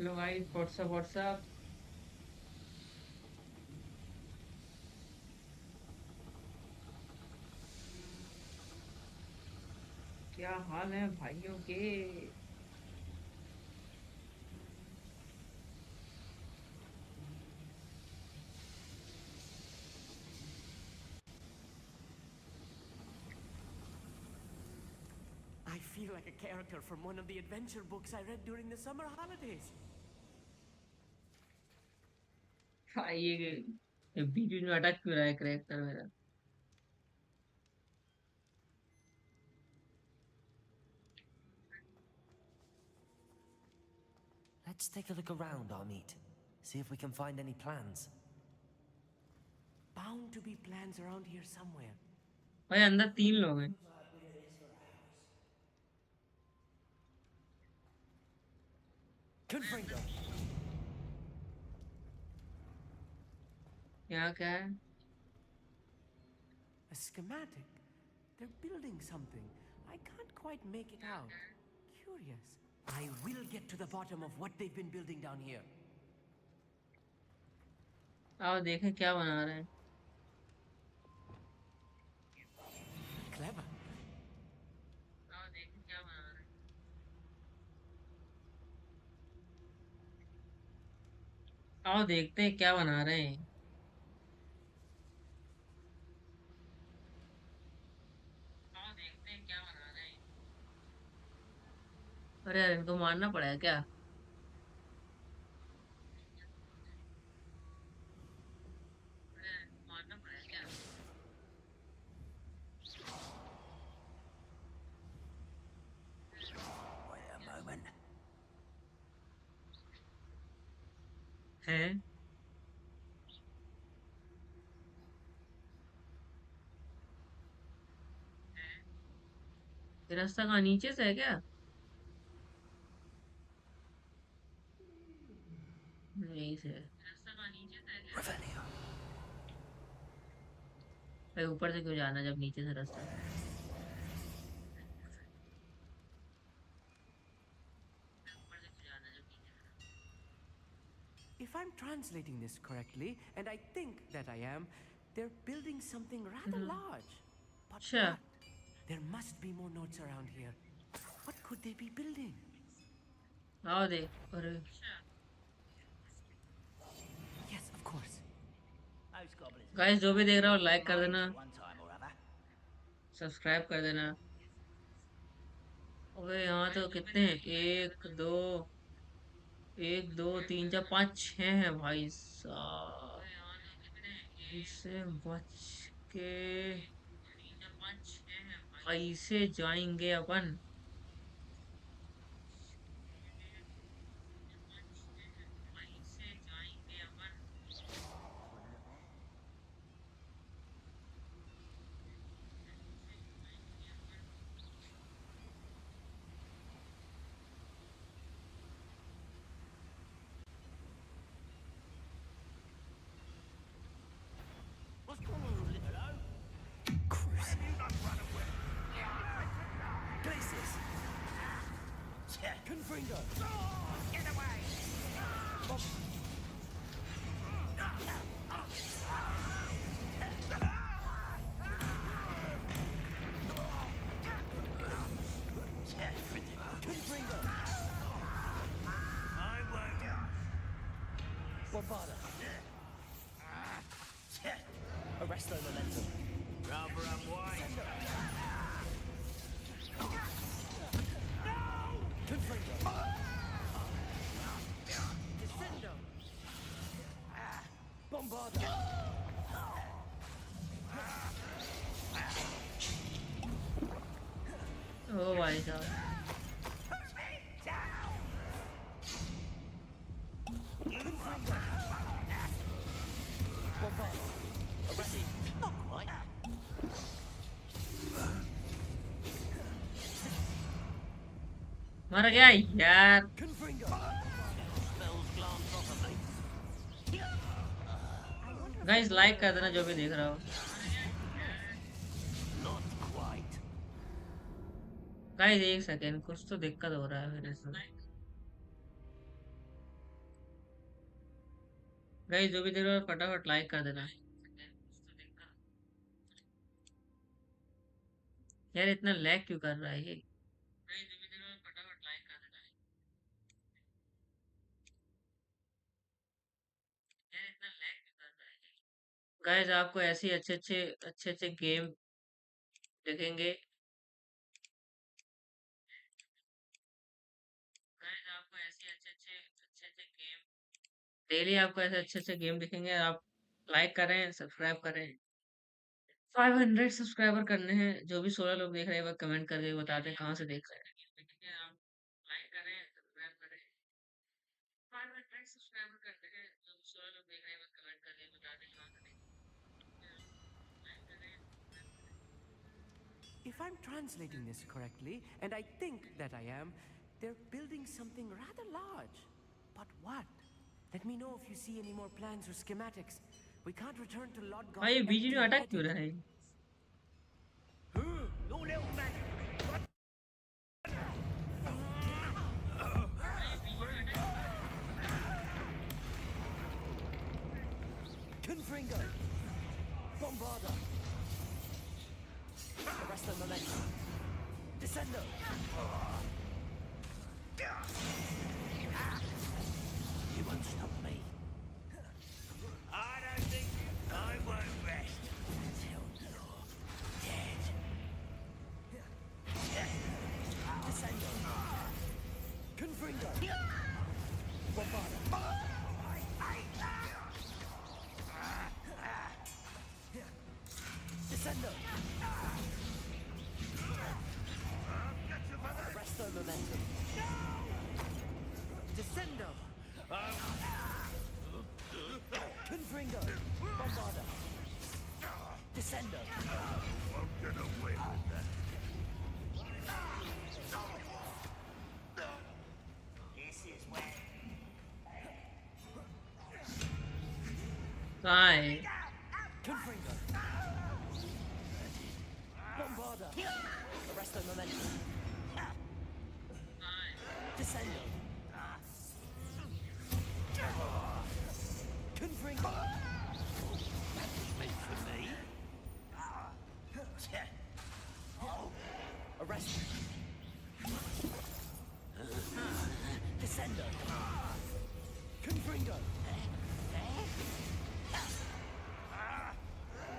लो भाई WhatsApp WhatsApp. क्या हाल है भाइयों के। I feel like a character from one of the adventure books I read during the summer holidays. भाई ये बीच बीच में अटक क्यों रहा है करेक्टर मेरा। Let's take a look around, Amit. See if we can find any plans. Bound to be plans around here somewhere. भाई अंदर 3 लोग हैं। Confringo! यहाँ क्या है? A schematic. They're building something. I can't quite make it out. Curious. I will get to the bottom of what they've been building down here. आओ देखें क्या बना रहे हैं। Clever. आओ देखें क्या बना रहे हैं। आओ देखते हैं क्या बना रहे हैं। आओ देखते हैं क्या बना रहे हैं। अरे यार इनको मारना पड़ेगा क्या? अरे यार इनको मारना पड़ेगा क्या? Wait a moment. है? ये रास्ता कहाँ नीचे से है क्या? यहीं से है। रास्ता कहाँ नीचे से है क्या? Revelio. भाई ऊपर से क्यों जाना जब नीचे से रास्ता है? ऊपर से क्यों जाना जब नीचे से रास्ता If I'm translating this correctly, and I think that I am, they're building something rather है? large. But अच्छा। what? There must be more notes around here. What could they be building? आओ देख। अरे Yes, of course. Most goblins guys जो भी देख रहा हो लाइक कर minds देना, at one time or other. Subscribe कर देना। ओए यहाँ तो कितने हैं? एक दो तीन चार पाँच छः हैं भाई साहब। इससे बच के कैसे जाएंगे अपन? What's going on, little hello? Cruise. You not run away. Places. Yeah. Confringo. Get away! Confringo. I won't. Bombarda. Arresto momentum. Rather unwise. Confringo. Descendo. Bombarda. ओ भाई साहब। Bombarda. Arresti. Not quite. मर गया यार। Confringo. Spells glance off of me. Guys like कर देना जो भी देख रहा हो। Not quite. गाइस एक सेकेंड कुछ तो दिक्कत हो रहा है मेरे से। गाइस जो भी देख रहे हो फटाफट लाइक कर देना यार। इतना लैग क्यों कर रहा है ये? गाइस जो भी देख रहे हो फटाफट लाइक कर देना यार। इतना लैग क्यों कर रहा है? गाइस आपको ऐसे ही अच्छे अच्छे गेम दिखेंगे। गाइस आपको ऐसे अच्छे अच्छे गेम डेली आपको ऐसे अच्छे अच्छे गेम दिखेंगे। आप लाइक करें, सब्सक्राइब करें। 500 सब्सक्राइबर करने हैं। जो भी 16 लोग देख रहे हैं वो कमेंट करके बताते हैं कहाँ से देख रहे हैं। ठीक है, आप लाइक करें, सब्सक्राइब करें। 500 सब्सक्राइबर करने हैं। जो भी 16 लोग देख रहे हैं वो कमेंट करके बताते हैं कहाँ से देख रहे हैं। लाइक करें, सब्सक्राइब करें। If I'm translating this correctly, and I think that I am, they're building something rather large. But what? Let me know if you see any more plans or schematics. We can't return to Lord भाई Goth ये बीच में अटक क्यों empty-headed. रहा है? No little magic. Confringo! Bombarda! Arrest the momentum. Descendo! You won't stop me. I don't think I won't rest until you're dead. Descendo! Confringo! Bombarda! Descendo! Arrest the momentum. Descendo! Confringo! Bombarda! Descendo! Won't get away with that. This is where कहाँ है? Confringo! Bombarda! Arrest the momentum. Descendo! Confringo! meant for me. Arrest him. Descendo. Confringo.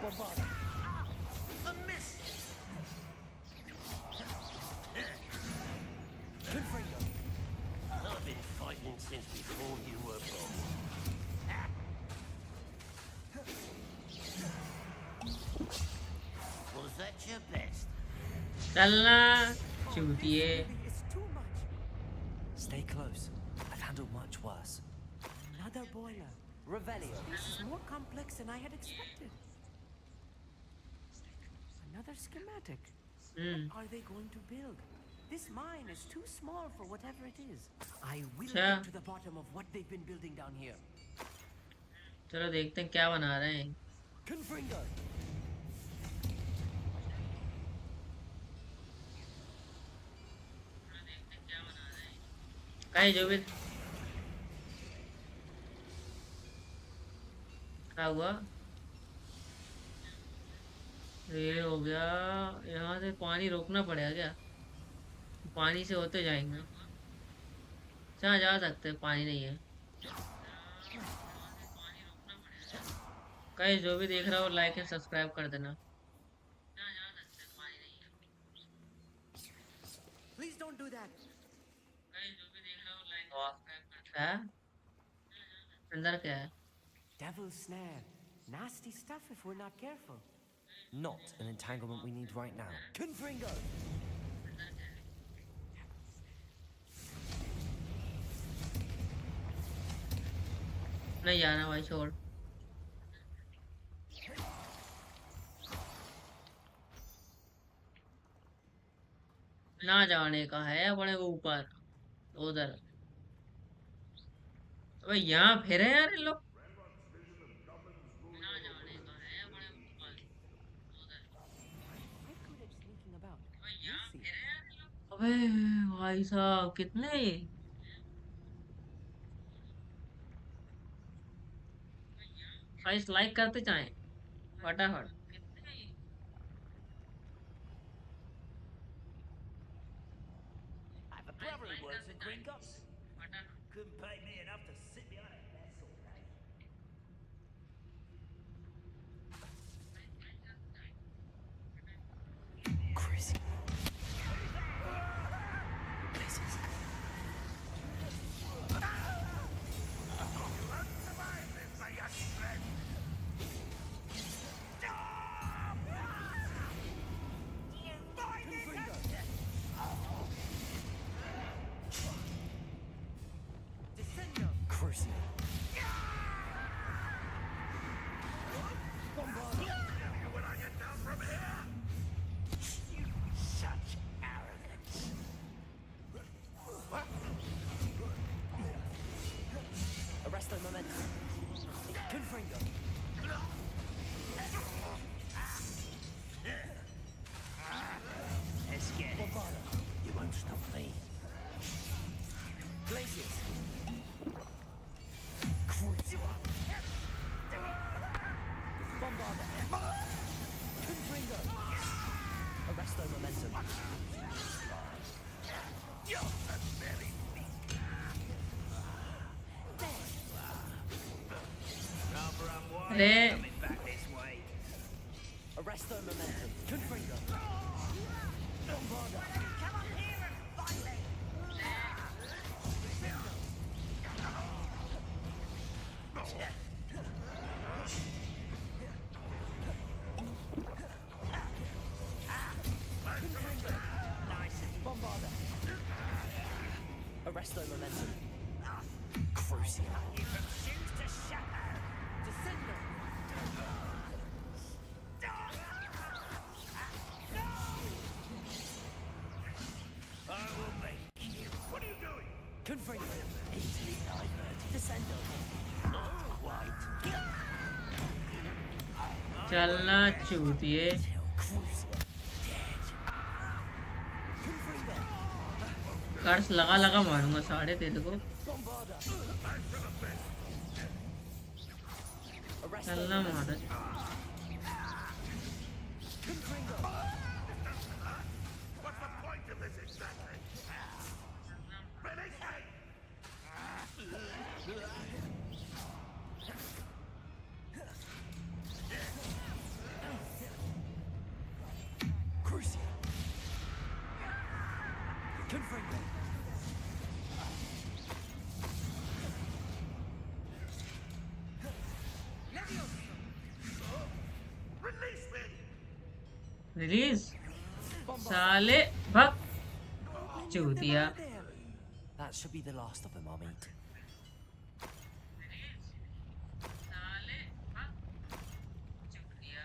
Bombarda. A miss. Confringo. I've been fighting since before you were born. Was that your best? चलना Oh, चूतिए। this really is too much. Stay close. I've handled much worse. Another boiler. Revelio. This is more complex than I had expected. Another schematic. What are they going to build? This mine is too small for whatever it is. I will अच्छा get to the bottom of what they've been building down here. चलो देखते हैं क्या बना रहे हैं। Confringo. कहीं जो भी क्या हुआ? ये हो गया। यहाँ से पानी रोकना पड़ेगा क्या? पानी से होते जाएंगे। जहाँ जा सकते हैं पानी नहीं है। कहीं जो भी देख रहा हो लाइक एंड सब्सक्राइब कर देना। Please don't do that. है अंदर क्या है? Devil's snare. Nasty stuff if we're not careful. Not an entanglement we need right now. Confringo! नहीं जाना भाई, छोड़। ना जाने का है अपने को ऊपर उधर। अबे यहाँ फिरे यार इन लोग। ना जाने का है अपने को ऊपर उधर। Quite good at sneaking about. अबे We'll यहाँ see. फिरे यार इन लोग। अबे भाई साहब कितने। गाइस लाइक करते जाएं फटाफट। I have a brother who works at Green Goblin. Couldn't pay me enough to sit behind a desk all day. Crazy. Places. Crucial. Such arrogance. Arresto momentum. Confringo. Let's get it. You won't stop me. Glaciers. Bombarder. Confringo. Arresto momentum. Rather unwise अरे coming back this way. Arresto momentum. Confringo. Bombarder. Come up here and fight me. Bombarder. Arresto momentum. Crucial. You can choose to shatter. Descendo. I will make you. What are you doing? Confringo. Easily diverted. Descendo. Not quite. चलना चूतिए। Crucial. Confringo. कर्स लगा लगा मारूंगा साढ़े तेरे को। Bombarder. Arresto चलना momentum. मार। Confringo. What's the point of this exactly? Leaecy! Crucial. Confringo. Release me! Release Bombarder. साले भग चूतिया। That should be the last of them, I'll meet. साले भग चूतिया।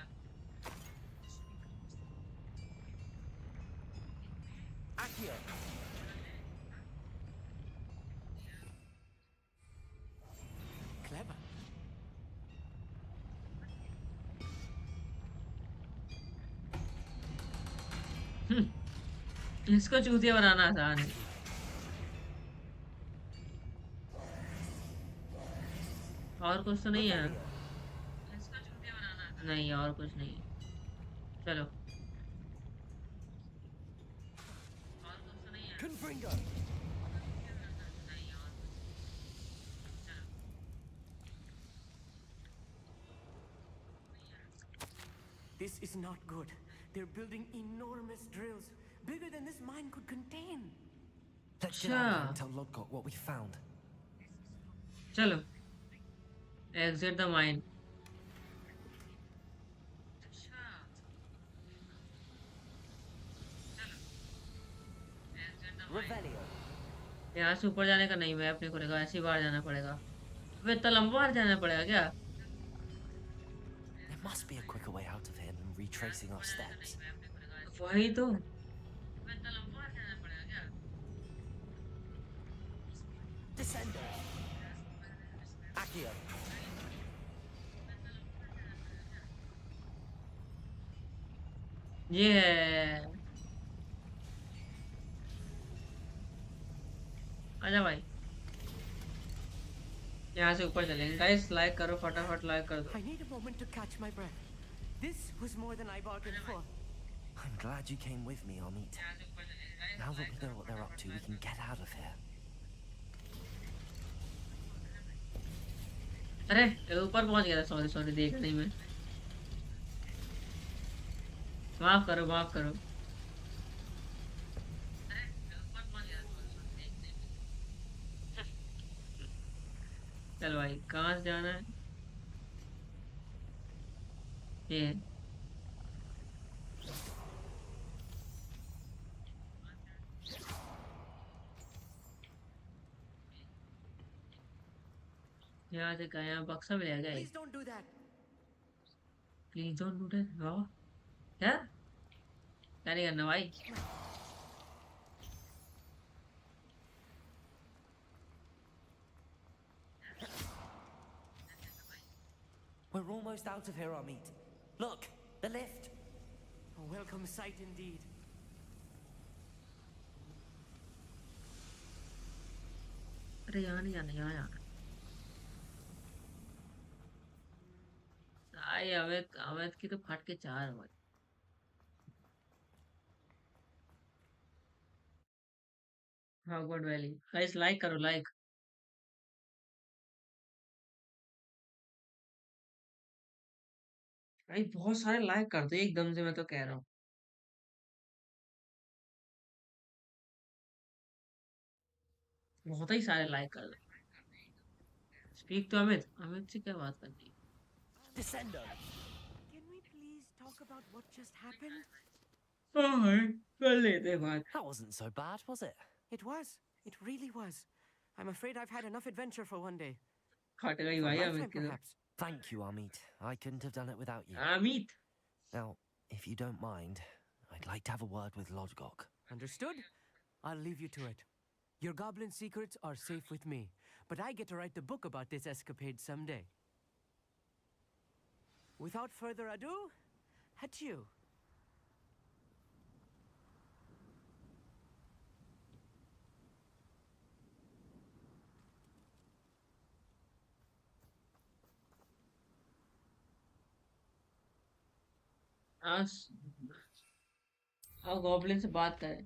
Accio. Clever. इसको चूतिया बनाना आसान है। और कुछ तो नहीं है। इसको चूतिया बनाना नहीं, और कुछ नहीं है। चलो और कुछ तो नहीं है। Confringo. नहीं और चलो। This is not good. They're building enormous drills, bigger than this mine could contain. Let's get out of here and tell Lodgok what we found. चलो एग्जिट द माइन। Revelio. यहाँ से ऊपर जाने का नहीं, मैप नहीं खुलेगा, ऐसे ही बाहर जाना पड़ेगा। अबे इतना लंबा बाहर जाना पड़ेगा क्या? There must be a quicker way out of here than retracing our steps. वही तो। अबे इतना लंबा बाहर जाना पड़ेगा क्या? Descendo. Accio. ये है। आजा भाई। यहाँ से ऊपर चलेंगे गाइस, लाइक करो फटाफट, लाइक कर दो। I need a moment to catch my breath. This was more than I bargained for. I'm glad you came with me, Amit. यहाँ से ऊपर चलेंगे guys, Now that like we know करो what they're up फटाफट, to, we like can कर get out of here. दो। अरे ऊपर पहुंच गया था, सॉरी सॉरी, देखा नहीं मैं, माफ करो माफ करो। अरे ऊपर पहुंच गया था, सॉरी सॉरी, देख नहीं मैं। चल भाई, कहाँ से जाना है? ये है। यहाँ से कहाँ, यहाँ बक्सा मिलेगा Please एक? don't do that. Please don't do that. वाह, क्या क्या नहीं करना भाई? We're almost out of here, Amit. Look, the lift. A welcome sight indeed. अरे यहाँ नहीं जाना, यहाँ जाना। भाई अवैध अवैध की तो फट के चार भाई। हॉगवर्ड वैली गाइस, लाइक करो लाइक। भाई बहुत सारे लाइक कर दो एकदम से, मैं तो कह रहा हूँ। बहुत ही सारे लाइक कर दो। स्पीक तो अमित, अमित से क्या बात करनी है? Descendo. Can we please talk about what just happened? हाँ भाई, कर लेते हैं बात। That wasn't so bad, was it? It was. It really was. I'm afraid I've had enough adventure for one day. फट गई For a भाई lifetime, Amit की तो। perhaps. Thank you, Amit. I couldn't have done it without you. Amit. Now, if you don't mind, I'd like to have a word with Lodgok. Understood? I'll leave you to it. Your goblin secrets are safe with me, but I get to write the book about this escapade someday. Without further ado, adieu. हाँ हाँ, goblin से बात करें।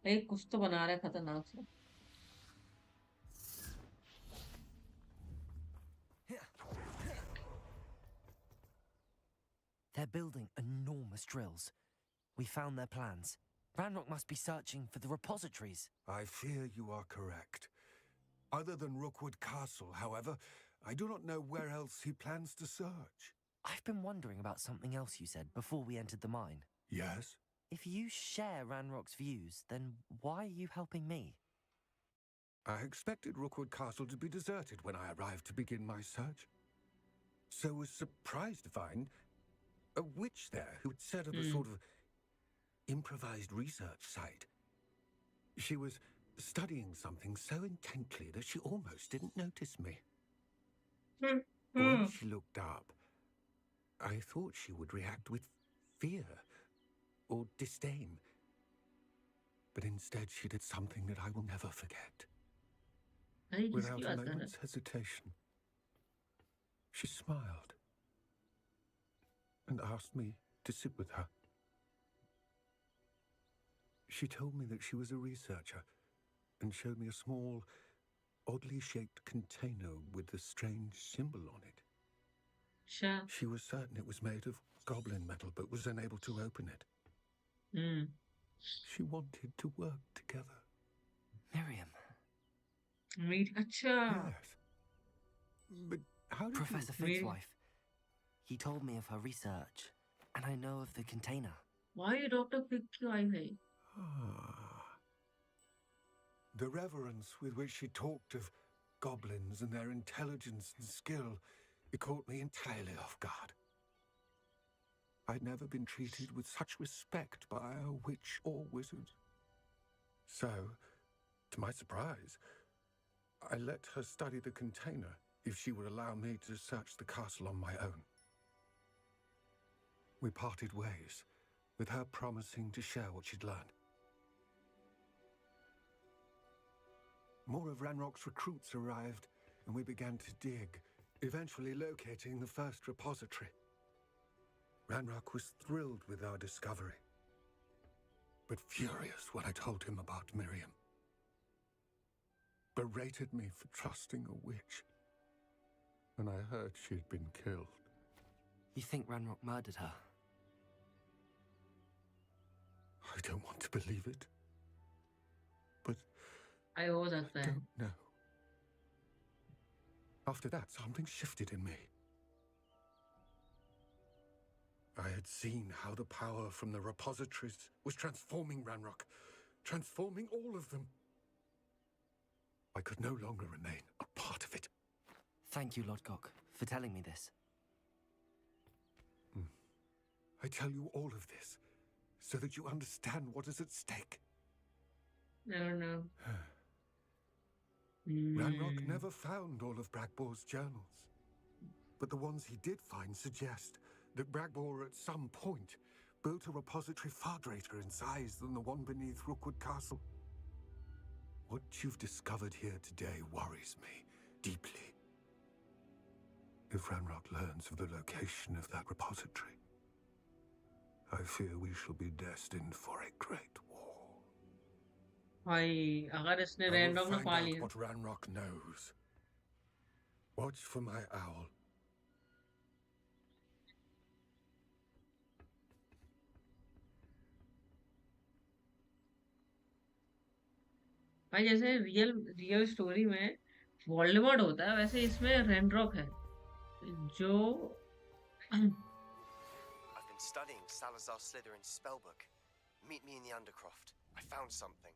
भाई कुछ तो बना रहा है खतरनाक से। They're building enormous drills. We found their plans. Ranrock must be searching for the repositories. I fear you are correct. Other than Rookwood Castle, however, I do not know where else he plans to search. I've been wondering about something else you said before we entered the mine. Yes? If you share Ranrock's views, then why are you helping me? I expected Rookwood Castle to be deserted when I arrived to begin my search. So was surprised to find a witch there who had set up a sort of improvised research site. She was studying something so intently that she almost didn't notice me. When she looked up, I thought she would react with fear or disdain. But instead she did something that I will never forget. भाई Without किसकी a बात कर रहा है? moment's hesitation, she smiled and asked me to sit with her. She told me that she was a researcher and showed me a small, oddly shaped container with a strange symbol on it. अच्छा। She was certain it was made of goblin metal but was unable to open it. Hmm. She wanted to work together. Miriam. Meet, अच्छा। Yes. But how did Professor you... Fig's Miriam. wife. He told me of her research, and I know of the container. भाई doctor फिक क्यों आई भाई? Ah. The reverence with which she talked of goblins and their intelligence and skill, it caught me entirely off guard. I'd never been treated with such respect by a witch or wizard. So, to my surprise, I let her study the container if she would allow me to search the castle on my own. We parted ways, with her promising to share what she'd learned. More of Ranrock's recruits arrived, and we began to dig, eventually locating the first repository. Ranrock was thrilled with our discovery, but furious when I told him about Miriam. Berated me for trusting a witch, and I heard she'd been killed. You think Ranrock murdered her? I don't want to believe it, but भाई हो सकता I है. don't know. After that, something shifted in me. I had seen how the power from the repositories was transforming Ranrock, transforming all of them. I could no longer remain a part of it. Thank you, Lodgok, for telling me this. I tell you all of this so that you understand what is at stake. I don't know. Ranrock never found all of Bragbor's journals, but the ones he did find suggest that Bragbor at some point built a repository far greater in size than the one beneath Rookwood Castle. What you've discovered here today worries me deeply. If Ranrock learns of the location of that repository, I fear we shall be destined for a great war. भाई अगर इसने I will random ना find पा out लिया. what Ranrock knows. Watch for my owl. भाई जैसे real real story में Voldemort होता है वैसे इसमें रेनरॉक है जो I've been studying Salazar Slytherin's spellbook. Meet me in the Undercroft. I found something.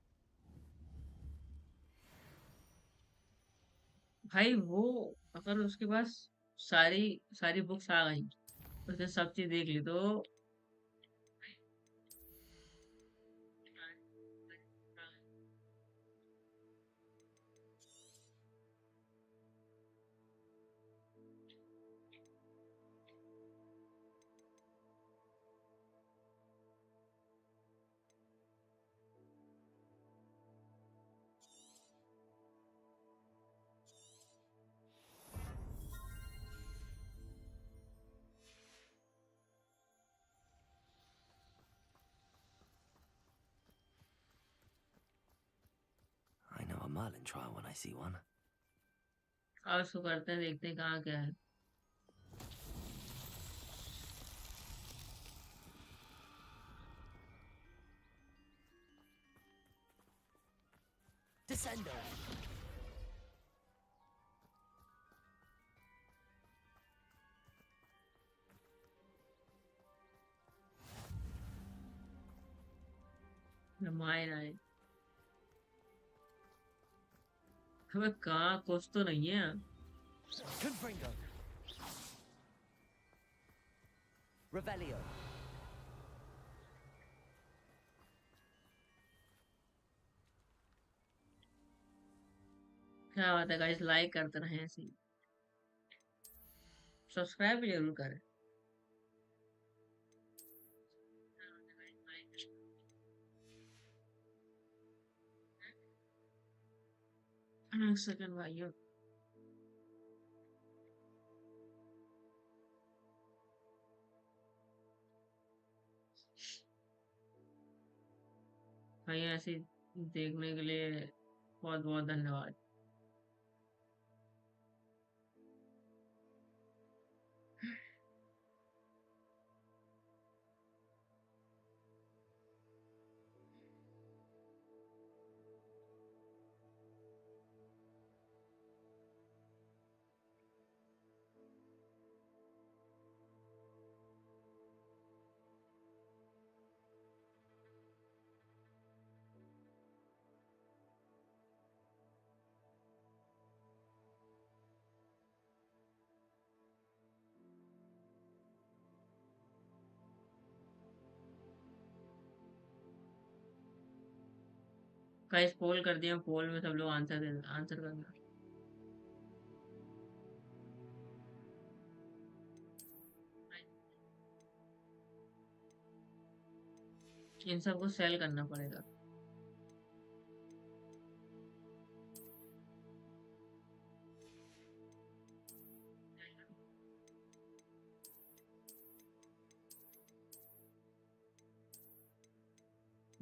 भाई वो अगर उसके पास सारी सारी बुक्स आ गई उसने सब चीज देख ली तो I know a Merlin trial when I see one. अब उसको करते हैं देखते हैं कहाँ क्या है. Descendo! रामायण आए हमें कहाँ कुछ तो नहीं है. Confringo! Revelio! क्या बात है गाइस लाइक करते रहें ऐसे ही सब्सक्राइब भी जरूर करें. एक सेकंड भाइयों भाई ऐसे देखने के लिए बहुत बहुत धन्यवाद. गाइस पोल कर दिया पोल में सब लोग आंसर करना. इन सबको सेल करना पड़ेगा.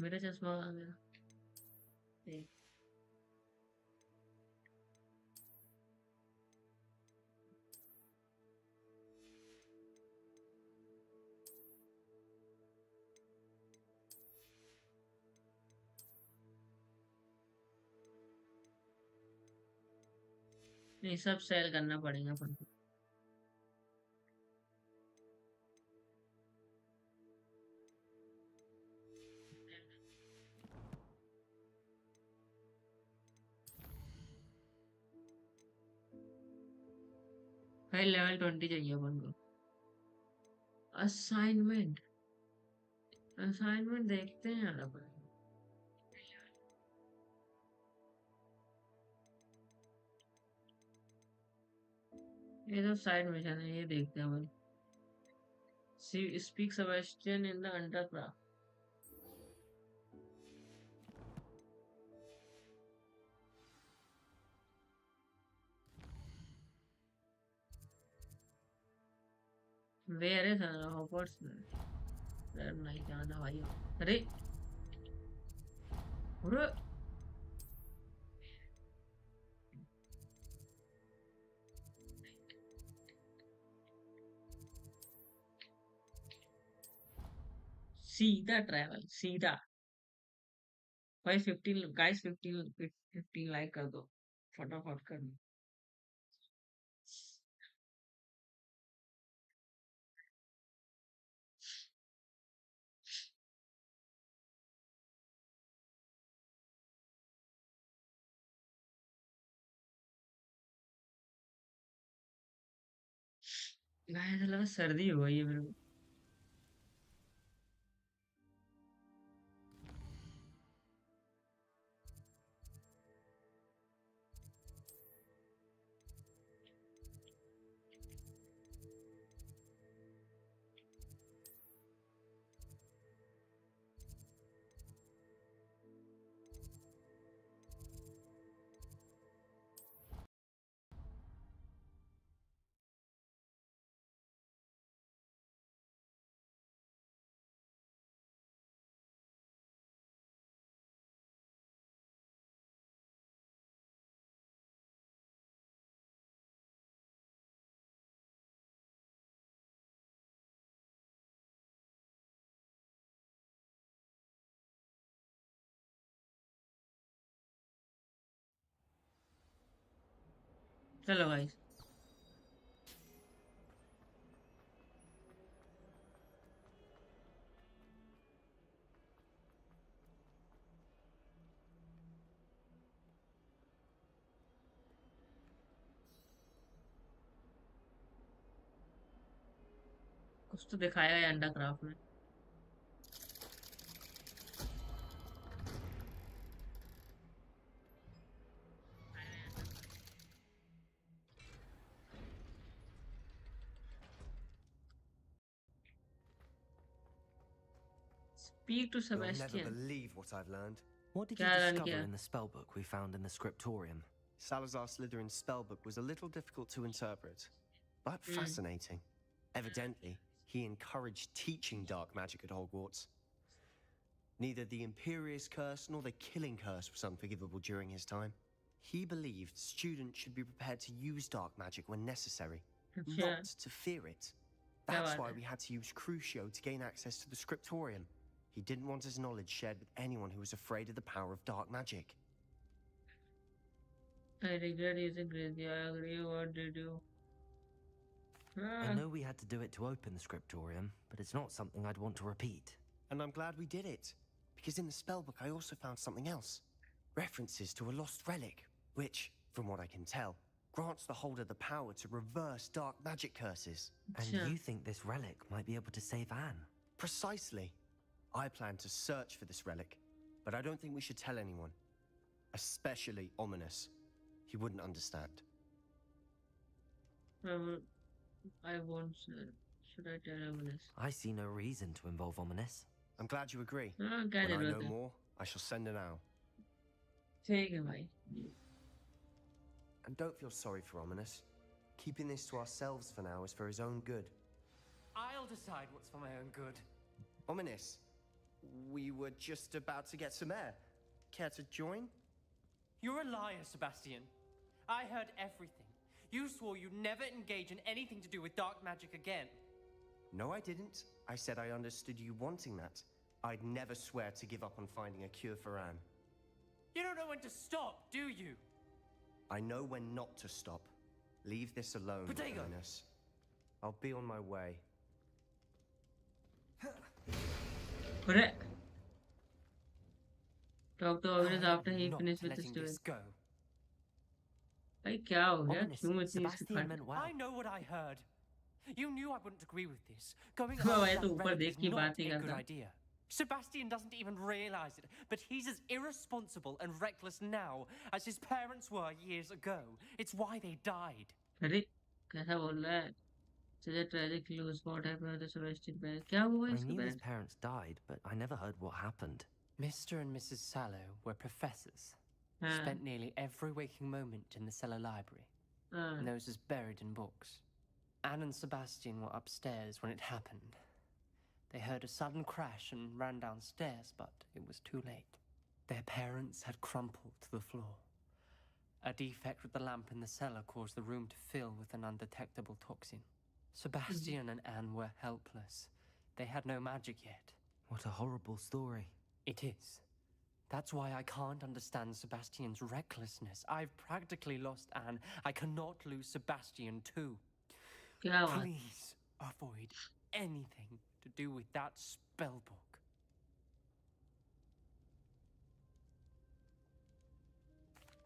मेरा चश्मा आ गया। ठीक। नहीं, सब सेल करना पड़ेगा अपन को। भाई लेवल 20 चाहिए अपन को। असाइनमेंट, असाइनमेंट देखते हैं यार अपन। ये तो साइड मिशन है, ये देखते हैं अपन। Speak Sebastian in the undercraft. Where is Hogwarts? नहीं जाना भाई। अरे अरे सीधा ट्रैवल सीधा। भाई 15 गाइस, 15 लाइक कर दो, फटाफट कर दो। गाइस लगा सर्दी हो गई है मेरे को। चलो गाइस, कुछ तो दिखाया है अंडरक्राफ्ट में। Speak to You'll never Sebastian. believe what I've learned. What did you क्या रन discover किया? in the spellbook we found in the scriptorium? Salazar Slytherin's spellbook was a little difficult to interpret, but hmm. fascinating. Evidently, he encouraged teaching dark magic at Hogwarts. Neither the Imperious Curse nor the Killing Curse was unforgivable during his time. He believed students should be prepared to use dark magic when necessary, अच्छा, not to fear it. क्या That's बात why है। we had to use Crucio to gain access to the scriptorium. He didn't want his knowledge shared with anyone who was afraid of the power of dark magic. I regret using crazy. I agree. What did you? I हाँ, know we had to do it to open the scriptorium, but it's not something I'd want to repeat. And I'm glad we did it, because in the spellbook I also found something else. References to a lost relic, which, from what I can tell, grants the holder the power to reverse dark magic curses. And अच्छा, you think this relic might be able to save Anne? Precisely. I plan to search for this relic, but I don't think we should tell anyone. Especially Ominous. He wouldn't understand. I won't. Should I tell him this? I see no reason to involve Ominous. I'm glad you agree. हाँ, क्या When I जरूरत know है? more, I shall send an owl. ठीक है भाई। And don't feel sorry for Ominous. Keeping this to ourselves for now is for his own good. I'll decide what's for my own good. Ominous, We were just about to get some air. Care to join? You're a liar, Sebastian. I heard everything. You swore you'd never engage in anything to do with dark magic again. No, I didn't. I said I understood you wanting that. I'd never swear to give up on finding a cure for Anne. You don't know when to stop, do you? I know when not to stop. Leave this alone, Potato! Linus. I'll be on my way. अरे talk to Ovidus I after am he not finished with the letting story. this go. भाई क्या हो गया? Ominous, क्यों इतनी इसकी Sebastian फट? meant well. I know what I heard. You knew I wouldn't agree with this. Going हाँ after भाई तो that ऊपर relic देख is की not बात नहीं a good करता. idea. Sebastian doesn't even realize it, but he's as irresponsible and reckless now as his parents were years ago. It's why they died. अरे कैसा बोल रहा है? Such a tragic lose what happened to the Sebastian parents. क्या हुआ I इसके knew his parents? parents died, but I never heard what happened. Mr. and Mrs. Sallow were professors. हाँ Spent nearly every waking moment in the cellar library. हाँ. Noses buried in books. Anne and Sebastian were upstairs when it happened. They heard a sudden crash and ran downstairs, but it was too late. Their parents had crumpled to the floor. A defect with the lamp in the cellar caused the room to fill with an undetectable toxin. Sebastian and Anne were helpless. They had no magic yet. What a horrible story. It is. That's why I can't understand Sebastian's recklessness. I've practically lost Anne. I cannot lose Sebastian too. क्या बात? Please avoid anything to do with that spell book.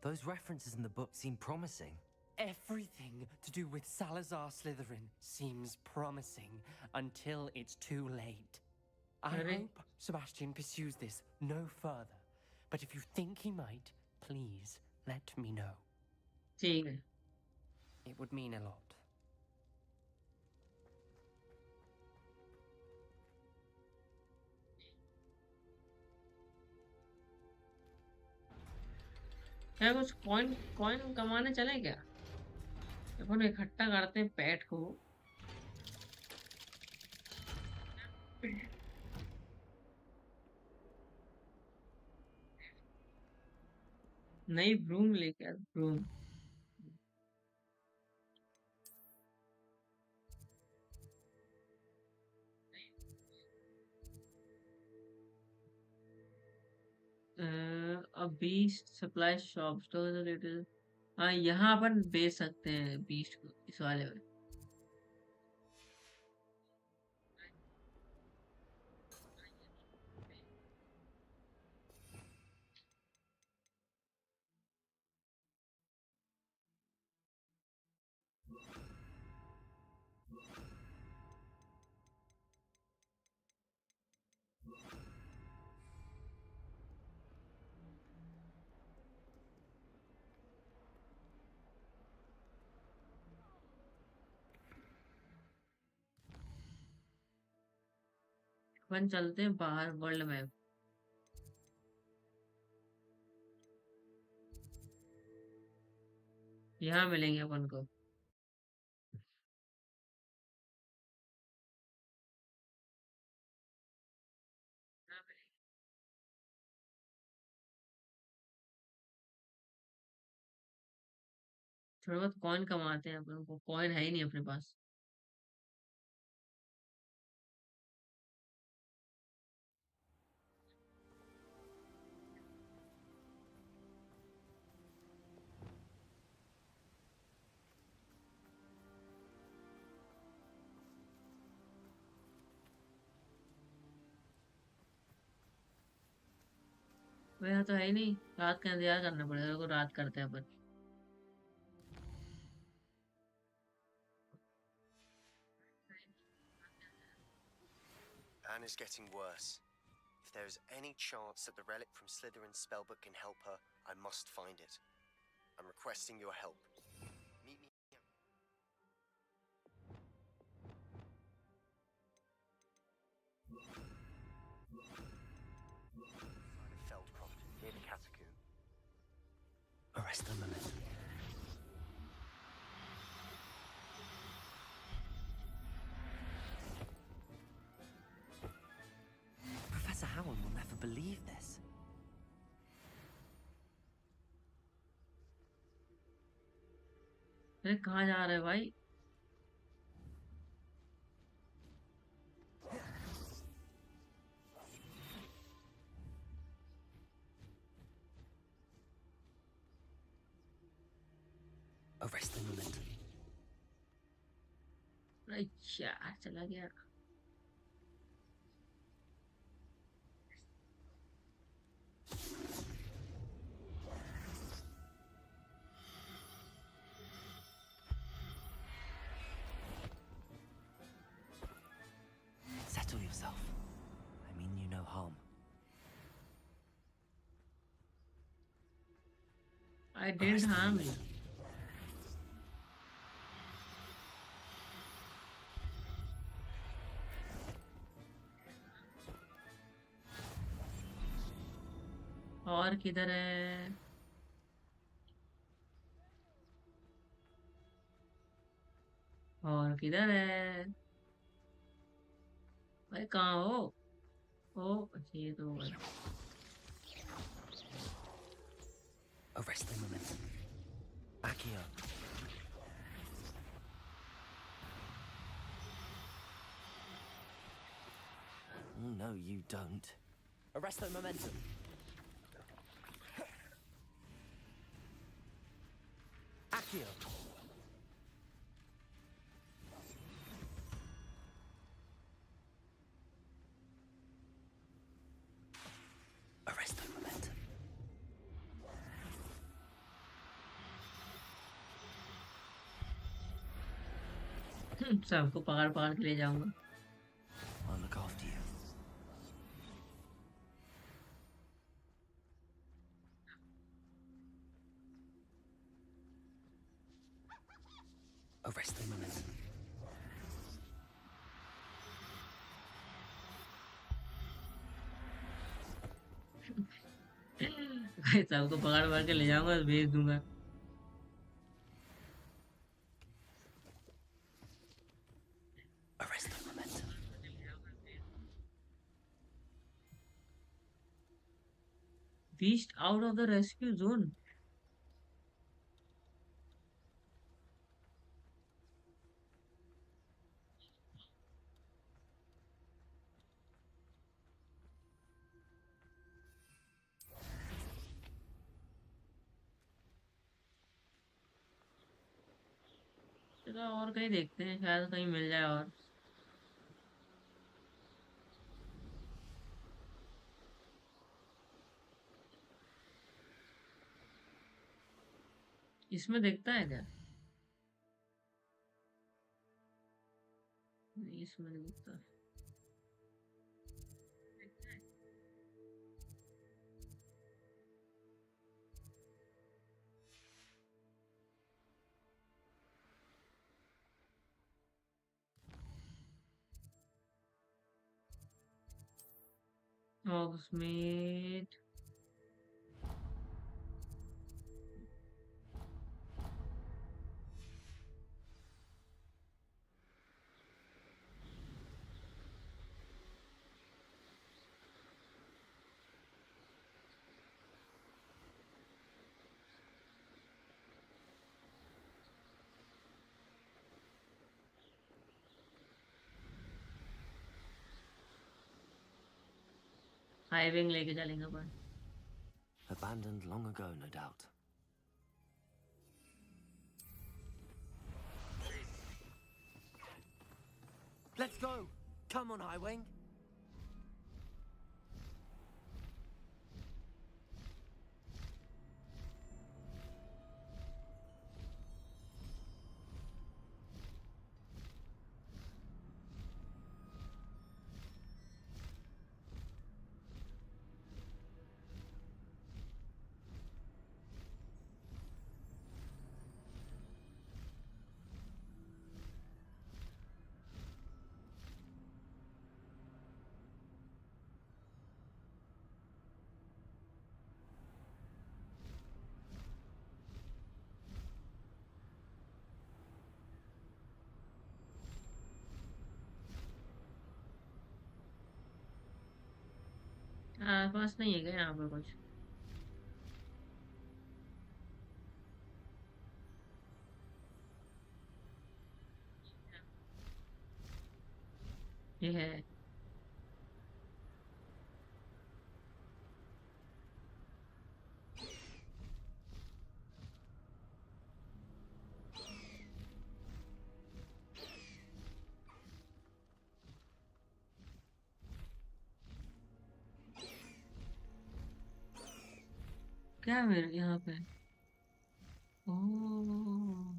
Those references in the book seem promising. Everything to do with Salazar Slytherin seems promising until it's too late. I Really? hope Sebastian pursues this no further. But if you think he might, please let me know. ठीक है. It would mean a lot. क्या कुछ coin coin कमाने चले क्या? अपन इकट्ठा करते हैं पैट को. नई ब्रूम लेके आ broom. Beast supply shop store. हाँ यहाँ अपन बेच सकते हैं बीस्ट को इस वाले में. अपन चलते हैं बाहर वर्ल्ड मैप. यहाँ मिलेंगे अपन को. थोड़ा बहुत कॉइन कमाते हैं अपन को. कॉइन है ही नहीं अपने पास. वो यहाँ तो है ही नहीं. रात का इंतजार करना पड़ेगा. को रात करते हैं अपन. Anne is getting worse. If there is any chance that the relic from Slytherin's spellbook can help her, I must find it. I'm requesting your help. Meet me. Feldcroft, near the catacomb. Arrest them a minute. Professor Howell believe this. अरे कहाँ जा रहे भाई? Arrest the momentum. अरे यार चला गया. Settle yourself. I mean you no harm. I didn't harm you. और किधर है? और किधर है? भाई कहाँ हो? ओ अच्छा ये तो होगा. Arrest the momentum. Accio. No, you don't. Arrest the momentum. Accio. Arrest the momentum. सबको पकड़ पकड़ के ले जाऊंगा. I'll look after you. Arrest the momentum. भाई सबको पकड़ पकड़ के ले जाऊंगा और भेज दूंगा. Arrest the momentum. Beast out of the rescue zone. चलो और कहीं देखते हैं, शायद कहीं मिल जाए और. इसमें देखता है क्या? नहीं इसमें नहीं दिखता. Hogsmeade. हाईविंग लेके चलेंगे अपन. Abandoned long ago, no doubt. Let's go! Come on, Highwing! पास नहीं है क्या यहाँ पे कुछ? ये है। क्या है मेरे यहाँ पे? ओह,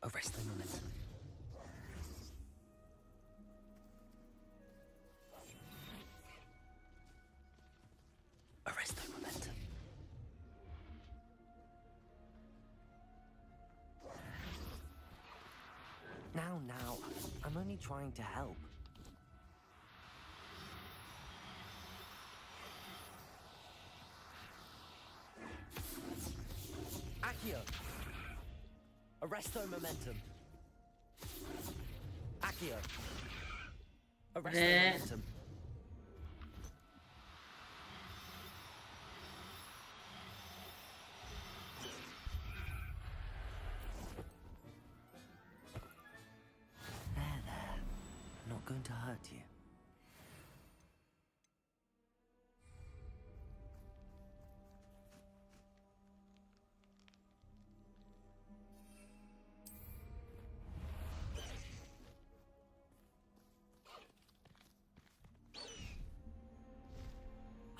Arrest the momentum. Arrest the momentum. Now. I'm only trying to help. Accio! Arresto momentum. Accio! Arresto अरे momentum. There. Not going to hurt you.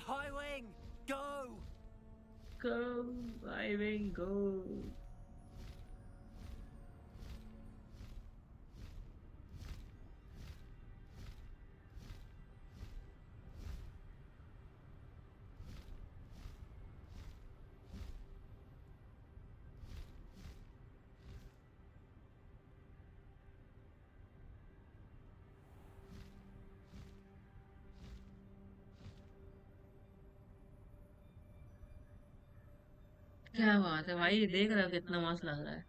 High wing! Go! go, Ivan, go. क्या बात है भाई, देख रहे हो कितना मस्त लग रहा है।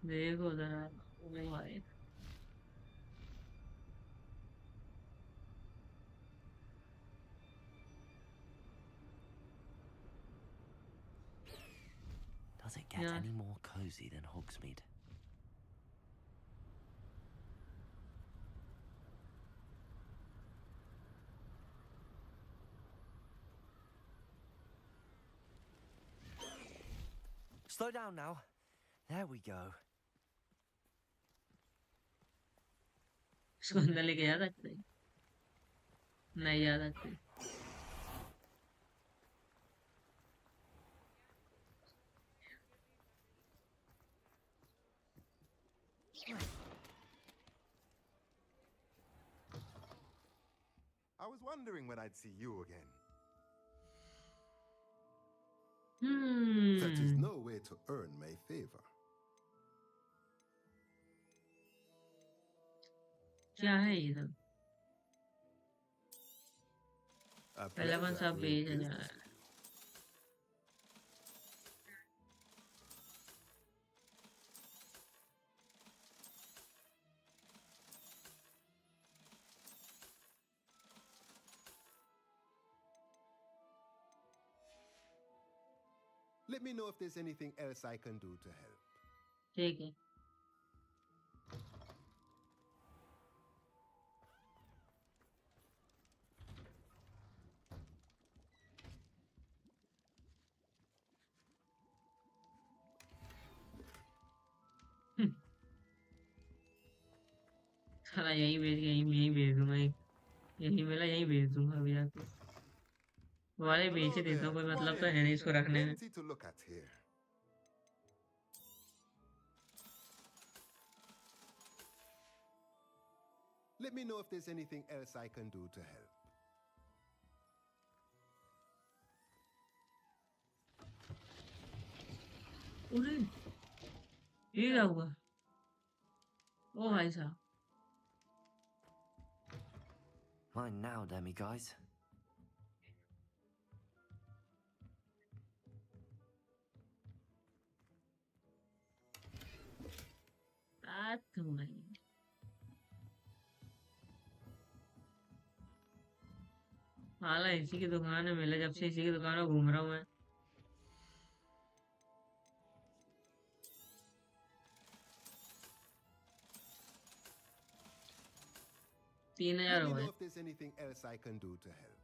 देखो जरा। ओ भाई। Does it get यार any more cozy than Hogsmeade? Slow down now. There we go. इसको अंदर लेके जा सकते हैं? नहीं जा सकते। I was wondering when I'd see you again. That is hmm. no way to earn my favor. क्या है ये सब? A पहले कौन pleasure सा doing पेज है business यार? with you. Let me know if there's anything else I can do to help. ठीक है। हम्म, साला यहीं भेज दूंगा। यहीं मिला, यहीं भेज दूंगा अभी जाके। वाले बेच ही Hello देता हूँ, there. कोई मतलब Quiet, तो है नहीं इसको रखने में। plenty to look at here. Let me know if there's anything else I can do to help. अरे ये क्या हुआ? ओ भाई साहब। Mine now, demi guys. बात क्यों नहीं? हाला इसी की दुकान है, मिले जब से इसी की दुकान में घूम रहा हूँ मैं। 3000 Let हो me know गए। if there's anything else I can do to help.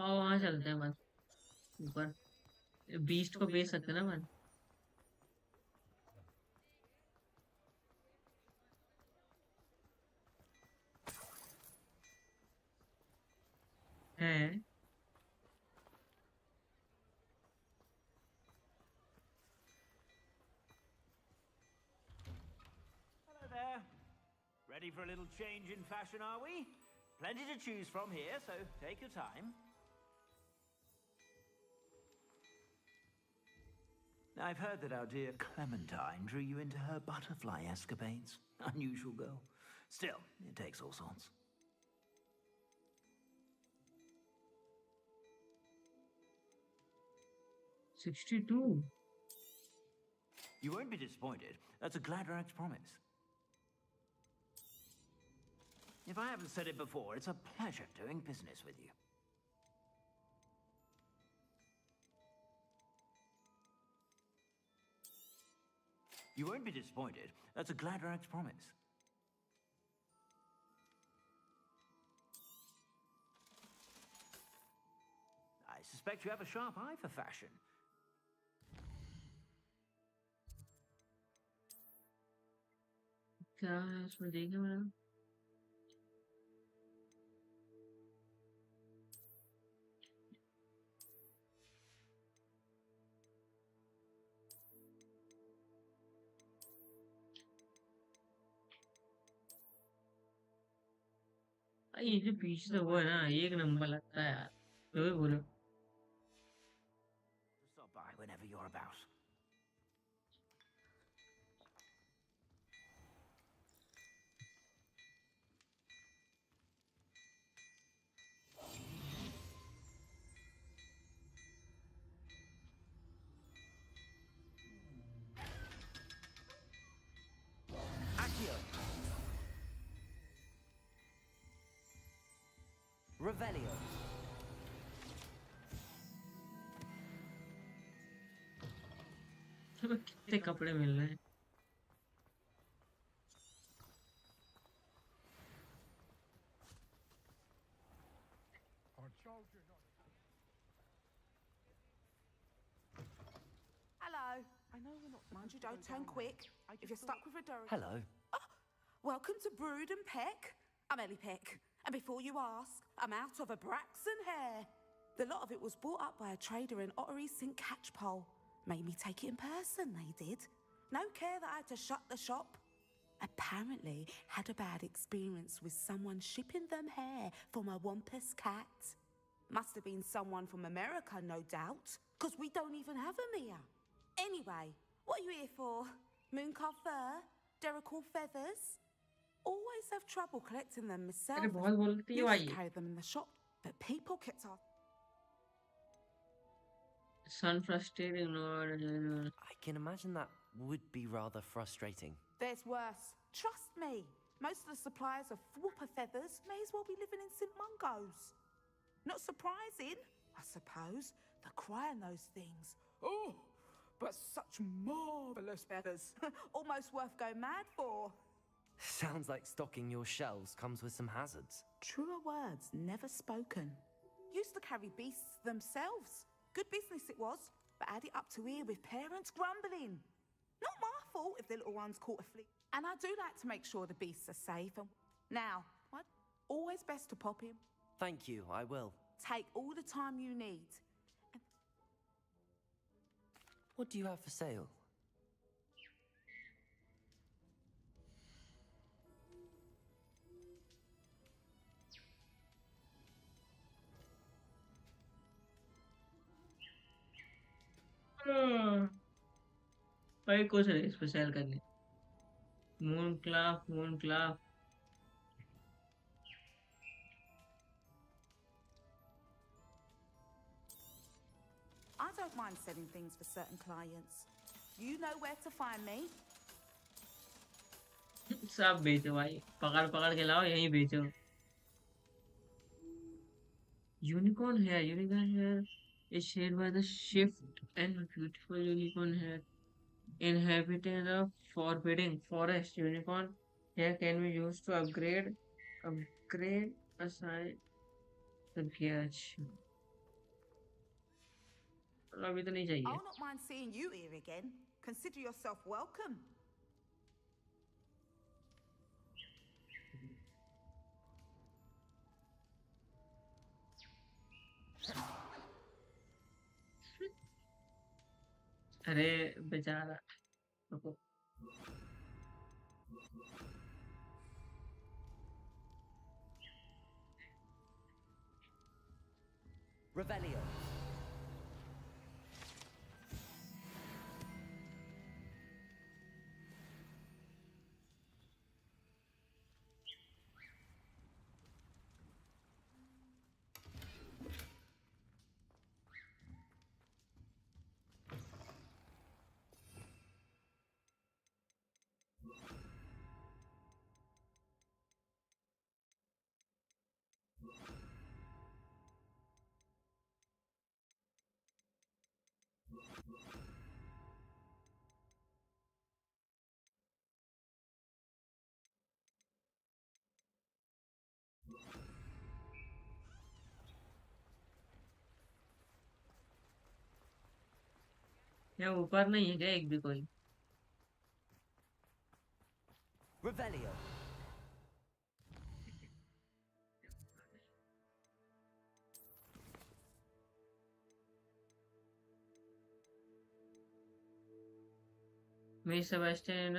आओ वहां चलते हैं बस ऊपर। बीस्ट को बेच सकते हैं ना बस। है। Hello there. Ready for a little change in fashion, are we? Plenty to choose from here, so take your time. I've heard that our dear Clementine drew you into her butterfly escapades. Unusual girl. Still, it takes all sorts. $62। You won't be disappointed. That's a Gladrax promise. If I haven't said it before, it's a pleasure doing business with you. You won't be disappointed. That's a Gladrax promise. I suspect you have a sharp eye for fashion. क्या है इसमें देखे मैंने? ये जो पीछे से वो है ना, एक नंबर लगता है यार, जो भी बोलो। Stop by whenever you're about. Accio. Revelio. कितने कपड़े मिल रहे हैं? Hello. I know we're not. Mind you, don't turn quick. If you're stuck with a Durham. Hello. Welcome to Brood and Peck. I'm Ellie Peck. And before you ask, I'm out of a Braxton hair. The lot of it was bought up by a trader in Ottery St. Catchpole. Made me take it in person, they did. No care that I had to shut the shop. Apparently had a bad experience with someone shipping them hair from a Wampus cat. Must have been someone from America, no doubt, because we don't even have them here. Anyway, what are you here for? Mooncar fur? Derrickle feathers? Always have trouble collecting them myself. अरे बहुत बोलती है Used भाई। to carry them in the shop, but people kept off. Sun frustrating Lord. I can imagine that would be rather frustrating. There's worse. Trust me. Most of the suppliers of whooper feathers may as well be living in St. Mungo's. Not surprising, I suppose. The cry on those things. Oh, but such marvellous feathers. Almost worth going mad for. Sounds like stocking your shelves comes with some hazards. Truer words never spoken. Used to carry beasts themselves. Good business it was, but add it up to here with parents grumbling. Not my fault if the little ones caught a flea. And I do like to make sure the beasts are safe. And now, what? Always best to pop in. Thank you, I will. Take all the time you need. What do you have for sale? भाई कुछ नहीं special करने। Moon क्लाफ। I don't mind selling things for certain clients. You know where to find me. सब बेचो भाई, पकड़ पकड़ के लाओ यहीं बेचो। Unicorn hair is shaped by the shift and beautiful unicorn hair. Inhabitant of forbidding forest, unicorn hair can be used to upgrade aside the gears. अभी तो नहीं चाहिए। I'll not mind seeing you here again. Consider yourself welcome. अरे बेचारा, रुको। Revelio. यहाँ ऊपर नहीं है क्या एक भी कोई? Revelio. मैं सेबेस्टियन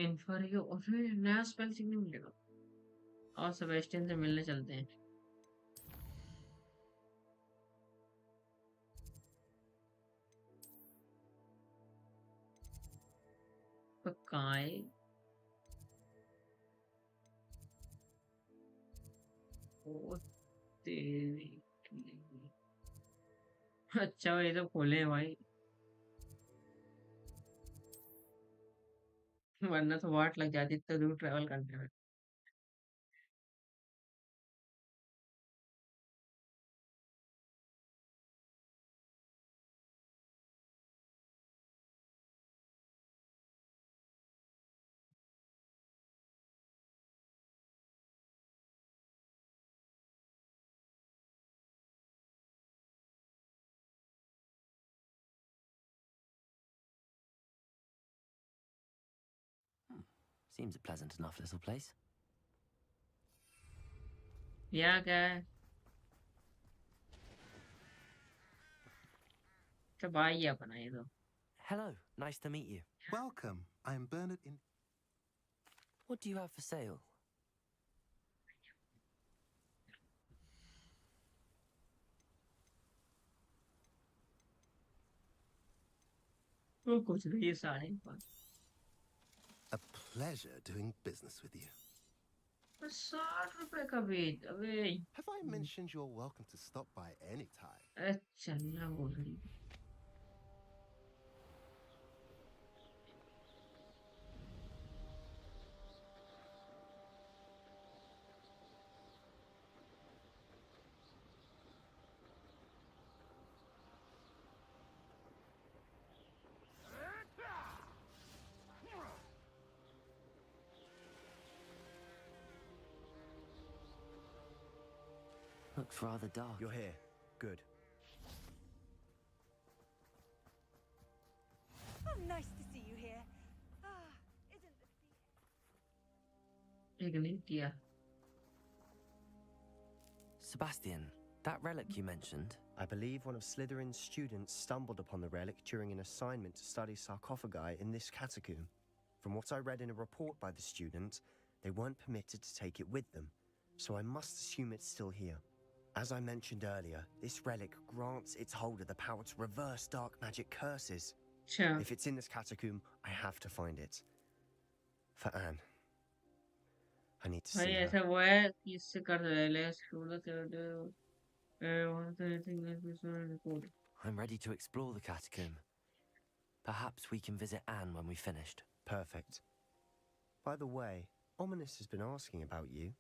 इन्फरियो, अरे नया स्पेल सीखने मिलेगा। और सेबेस्टियन से मिलने चलते हैं। पर कहाँ है? ओ तेरी की। अच्छा ये तो खोले हैं भाई, वरना तो वाट लग जाती इतना दूर ट्रेवल करने में। Seems a pleasant enough little place. यहाँ क्या है? तो भाई अपना ये तो। Hello, nice to meet you. Welcome. I am Bernard in. What do you have for sale? वो कुछ नहीं, ये सारे A pleasure doing business with you. 60 रुपए का बेच, अबे Have I mentioned you're welcome to stop by any time? अरे चलना बोल रही। Looks rather dark. You're here. Good. Oh, nice to see you here. Ah, isn't the sea... एक नहीं दिया। Sebastian, that relic you mentioned. I believe one of Slytherin's students stumbled upon the relic during an assignment to study sarcophagi in this catacomb. From what I read in a report by the student, they weren't permitted to take it with them, so I must assume it's still here. As I mentioned earlier, this relic grants its holder the power to reverse dark magic curses. अच्छा If it's in this catacomb, I have to find it. For Anne. I need to भाई see her. ऐसा हुआ है कि इससे कर रहे हैं I'm ready to explore the catacomb. Perhaps we can visit Anne when we've finished. Perfect. By the way, Ominous has been asking about you.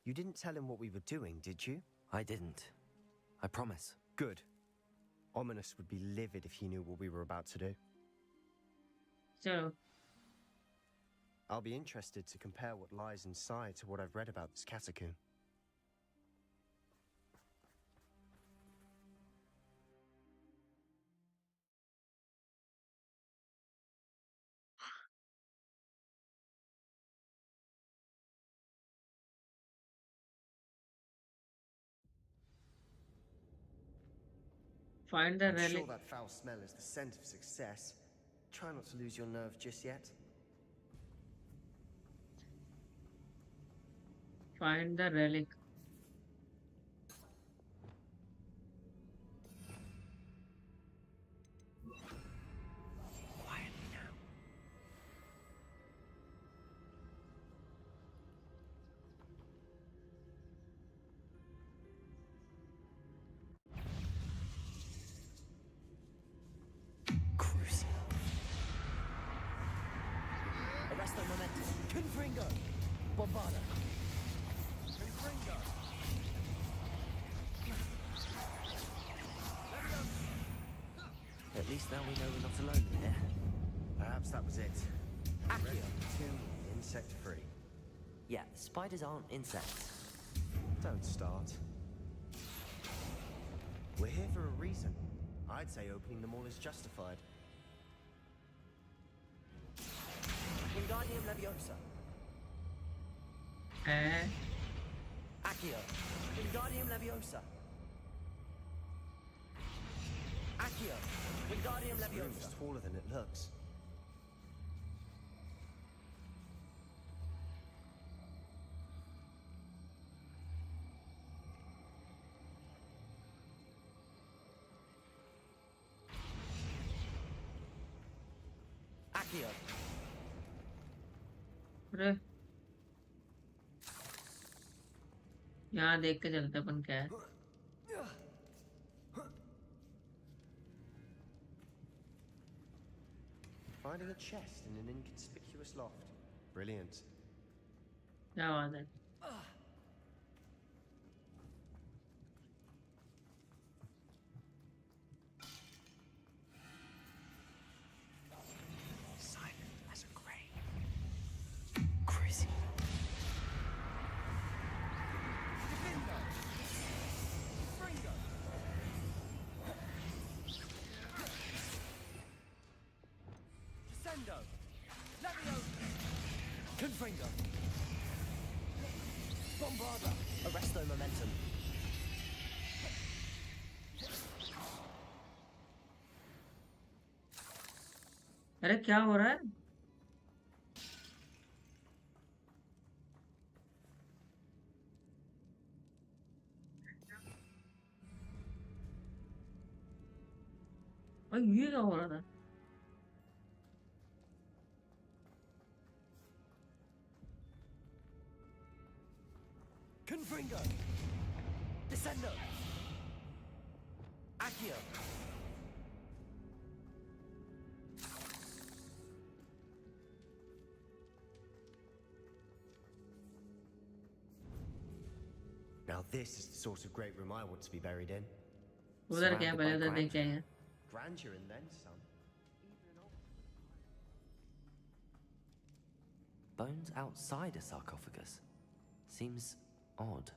You didn't tell him what we were doing, did you? I didn't. I promise. Good. Ominous would be livid if he knew what we were about to do. चलो I'll be interested to compare what lies inside to what I've read about this catacomb. find the I'm sure relic. that foul smell is the scent of success. Try not to lose your nerve just yet. Find the relic. Quietly now. Crucial. Arresto momentum. Confringo. Bombarda. Confringo. At least now we know we're not alone in here. Perhaps that was it. Accio. Two, insect-free. Yeah, spiders aren't insects. Don't start. We're here for a reason. I'd say opening them all is justified. Wingardium Leviosa. Accio. Wingardium Leviosa. Accio. Wingardium This room Leviosa. is taller than it looks. Accio. अरे यहाँ देख के चलते अपन क्या है Finding a chest in an inconspicuous loft. Brilliant. क्या बात है Silent as a grave. Crazy. Defendo. Fringo. Descendo. Leviosa. Confringo. Bombarda. Arresto momentum. अरे क्या हो रहा है भाई ये क्या हो रहा था Confringo. Descendo. Accio. Now this is the sort of great room I want to be buried in. उधर क्या Surrounded पहले by उधर देख के आएंगे grandeur and then some. Bones outside a sarcophagus. Seems odd.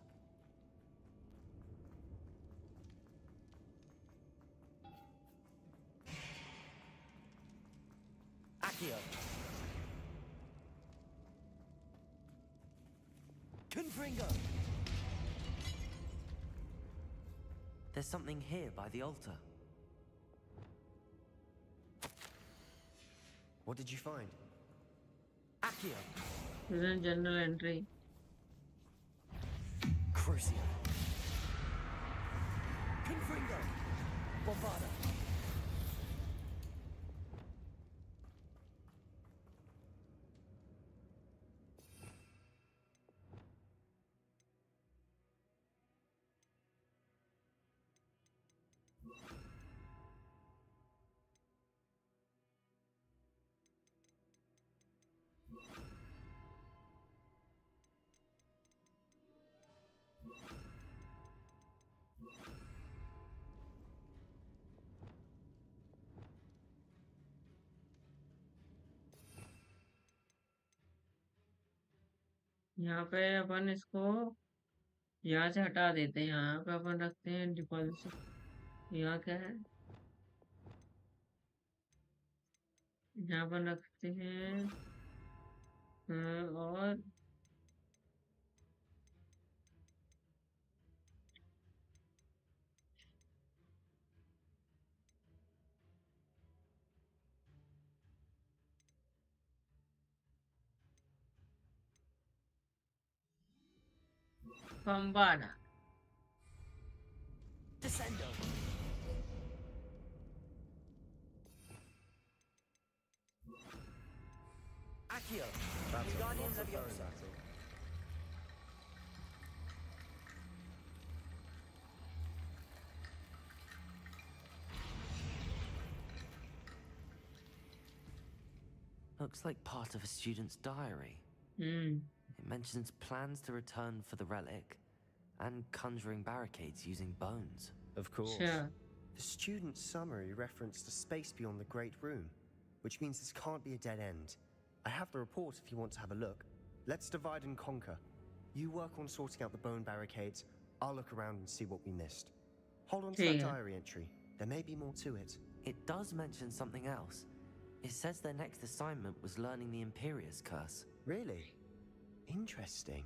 Accio. Confringo. There's something here by the altar. What did you find? Accio. prison journal entry Crucio. Confringo. Bombarda. यहाँ पे अपन इसको यहाँ से हटा देते हैं। यहाँ पे अपन रखते हैं डिपॉजिट। यहाँ क्या है? यहाँ पर रखते हैं और बम्बाना। Descendo. Accio. That's a Guardian lot of bone Leviosa. battle. Looks like part of a student's diary. Hmm It mentions plans to return for the relic and conjuring barricades using bones. Of course. अच्छा The student's summary referenced a space beyond the Great Room, which means this can't be a dead end. I have the report if you want to have a look. Let's divide and conquer. You work on sorting out the bone barricades. I'll look around and see what we missed. Hold on to that ठीक है। diary entry. There may be more to it. It does mention something else. It says their next assignment was learning the Imperius curse. Really? Interesting.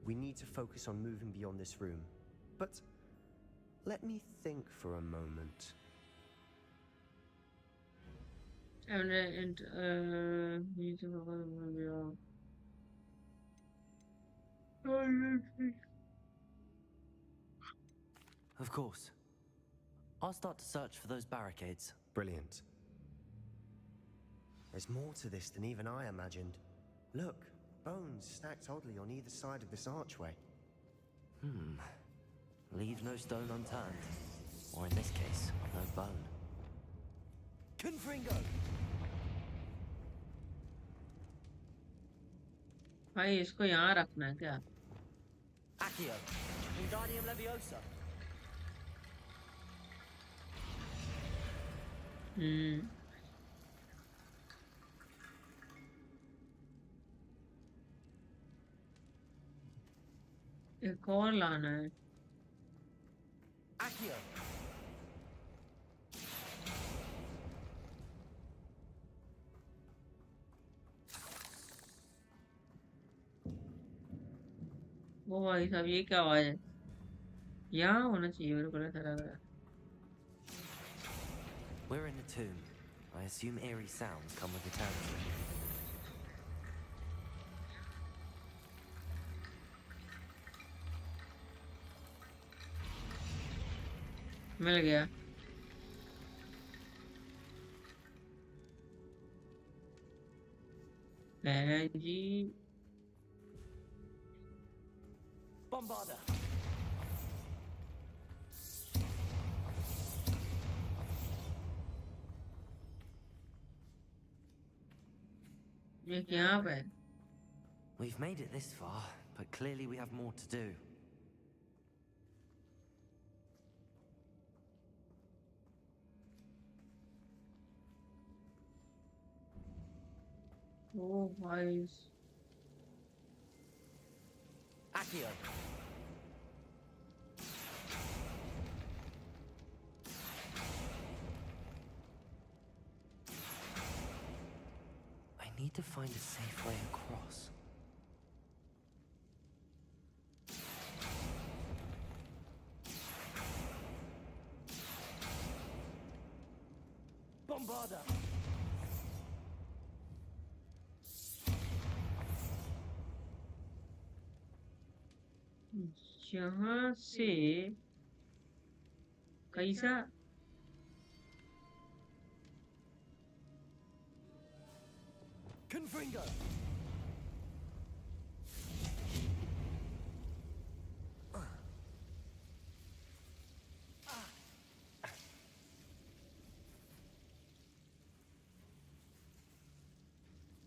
We need to focus on moving beyond this room. But let me think for a moment. and Of course. I'll start to search for those barricades. Brilliant. There's more to this than even I imagined. Look, bones stacked oddly on either side of this archway. Leave no stone unturned. Or in this case, no bone. Confringo. भाई इसको यहाँ रखना है क्या? Accio. Wingardium Leviosa. हम्म एक और लाना है। Accio. वो भाई साहब ये क्या आवाज है? यहाँ होना चाहिए मेरे को ऐसा लग रहा है। We're in a tomb. I assume eerie sounds come with eternity. मिल गया। है जी। Bombarda. ये यहाँ पे है। We've made it this far, but clearly we have more to do. ओ भाई Accio. I need to find a safe way across. Bombarda. यहाँ से कैसा? Confringo.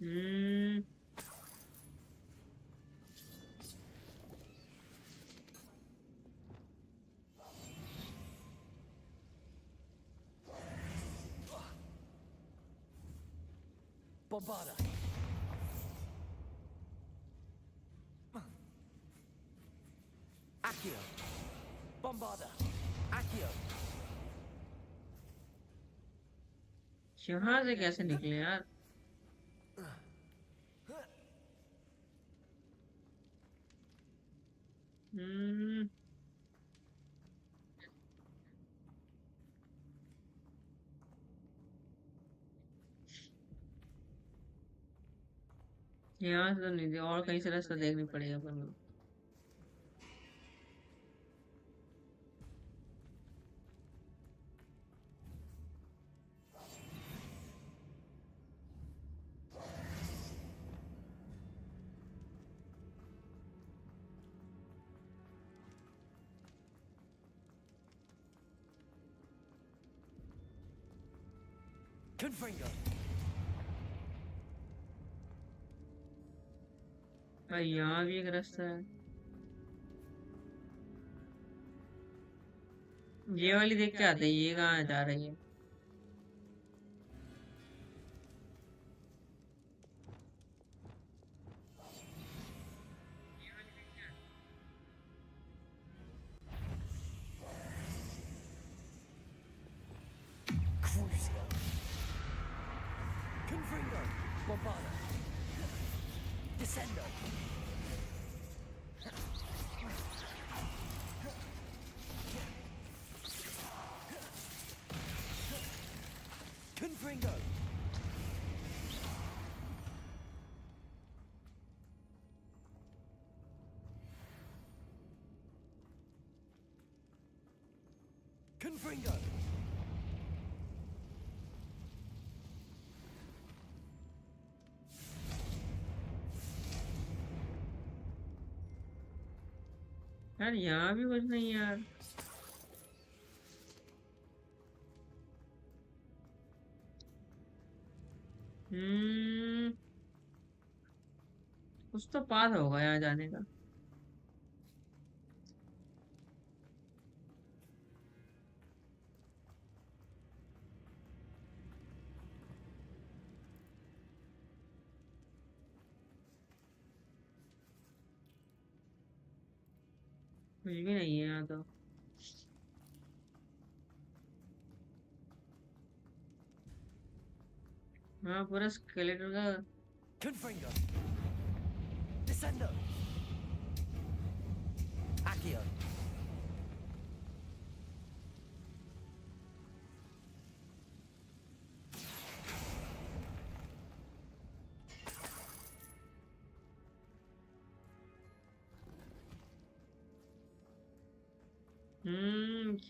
हम्म Bombarda. Accio. Bombarda. Accio. यहाँ से कैसे निकले यार? हम्म यहाँ से तो नहीं, और कहीं से रास्ता देखनी पड़ेगा अपन को। Confringo. भाई यहाँ भी एक रास्ता है। ये वाली देख के आते हैं, ये कहाँ जा रही है? Crucio. Confringo. Bombarda. Descendo. Confringo. Confringo. यार यहाँ भी कुछ नहीं है यार। हम्म कुछ तो पास होगा यहाँ जाने का। कुछ भी नहीं है यहाँ तो। हाँ पूरा स्केलेटन का। Confringo. Descendo. Accio.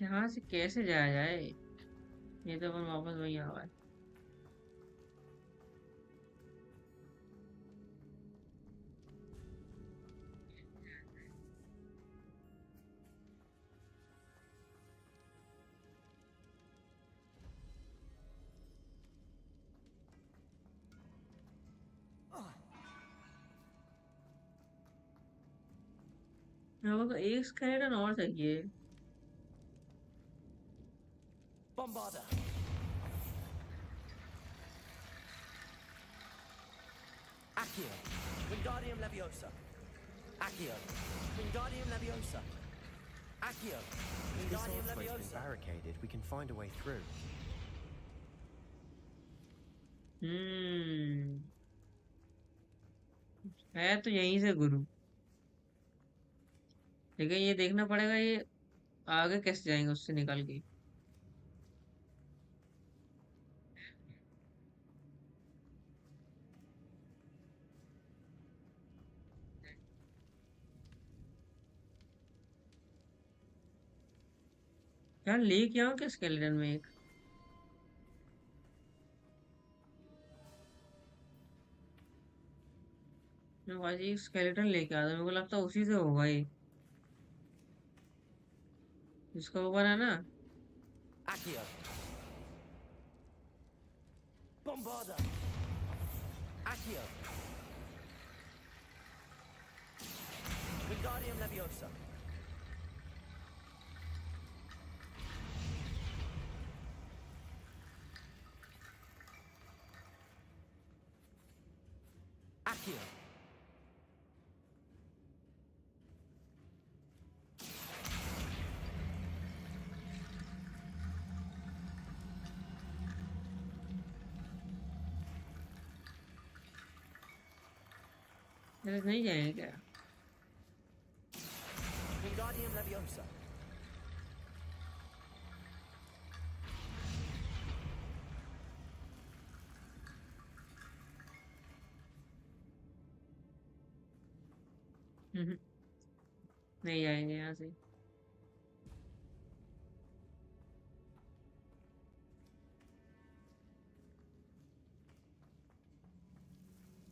यहाँ से कैसे जाया जाए? ये तो अपन वापस वही आ रहा है। यहाँ तो एक स्केलेटन और चाहिए। Bombarda. Accio. Wingardium Leviosa. Accio. Wingardium Leviosa. Accio. If this Wingardium archway's been Leviosa. barricaded, we can find a way through. हम्म है तो यहीं से गुरु। लेकिन ये देखना पड़ेगा, ये आगे कैसे जाएंगे उससे निकल के। यार ले क्या हो क्या स्केलेटन में एक। मैं भाई एक स्केलेटन लेके आता, मेरे को लगता है उसी से होगा ये, जिसका ऊपर है ना। Accio. Bombarda. Accio. Wingardium Leviosa. Accio. अरे नहीं जाएंगे क्या? Wingardium Leviosa. हम्म, नहीं जाएंगे यहाँ से।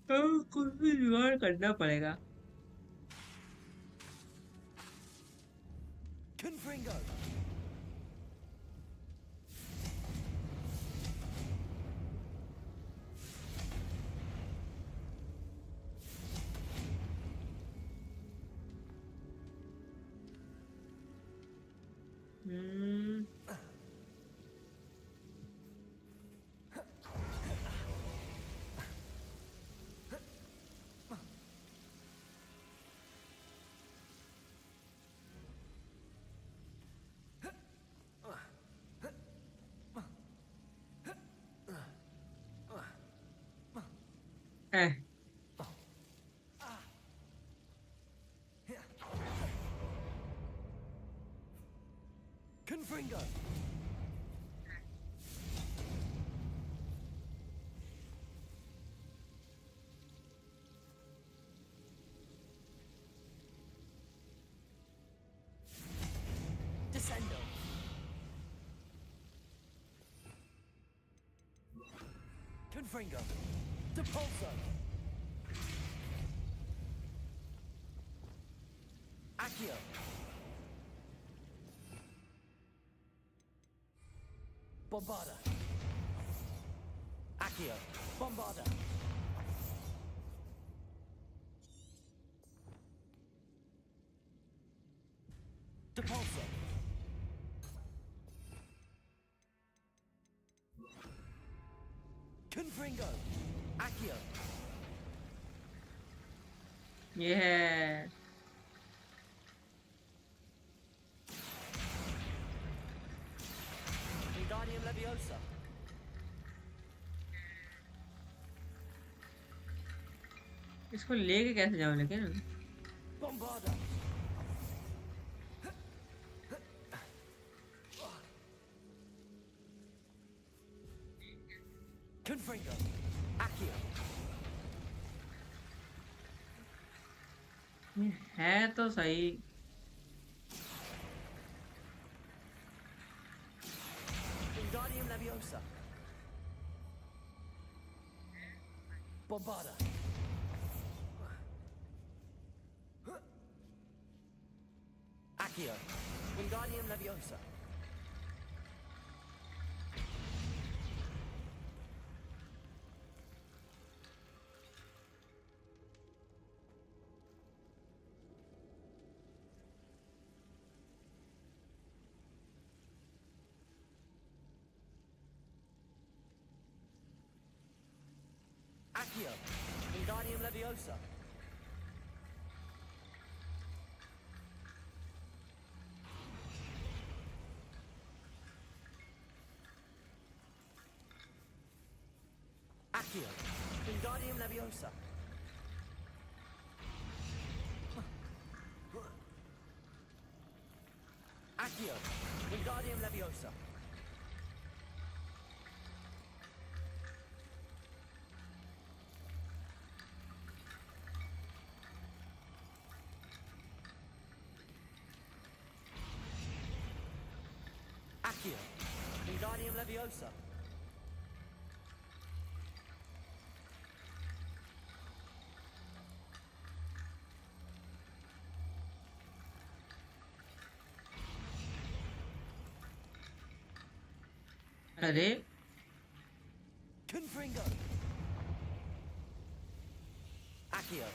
तो कुछ भी जुगाड़ करना पड़ेगा। Confringo. हम्म, eh, Confringo. Descendo. Confringo. Depulso. Accio. Bombarda. Accio. Bombarda. Depulso. Confringo. Accio. ये है। Wingardium Leviosa. इसको लेके कैसे जाऊं लेकिन? Bombarda. Confringo. Accio. ये है तो सही। Wingardium Leviosa. Bombarda. Accio. Wingardium Leviosa. Accio. Wingardium Leviosa. Accio. Wingardium Leviosa. Accio. Wingardium Leviosa. Accio. Wingardium Leviosa. अरे Confringo. Accio.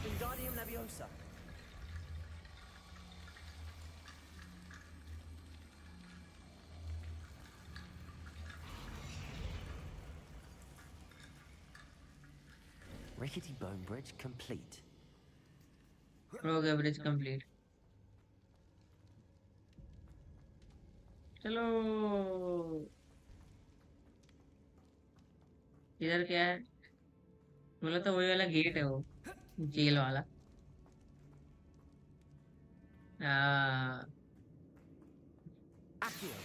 Wingardium Leviosa. Rickety bone bridge complete. रोग एवरेज कंप्लीट। चलो इधर क्या है? बोला तो वही वाला गेट है वो, जेल वाला। हाँ। Accio.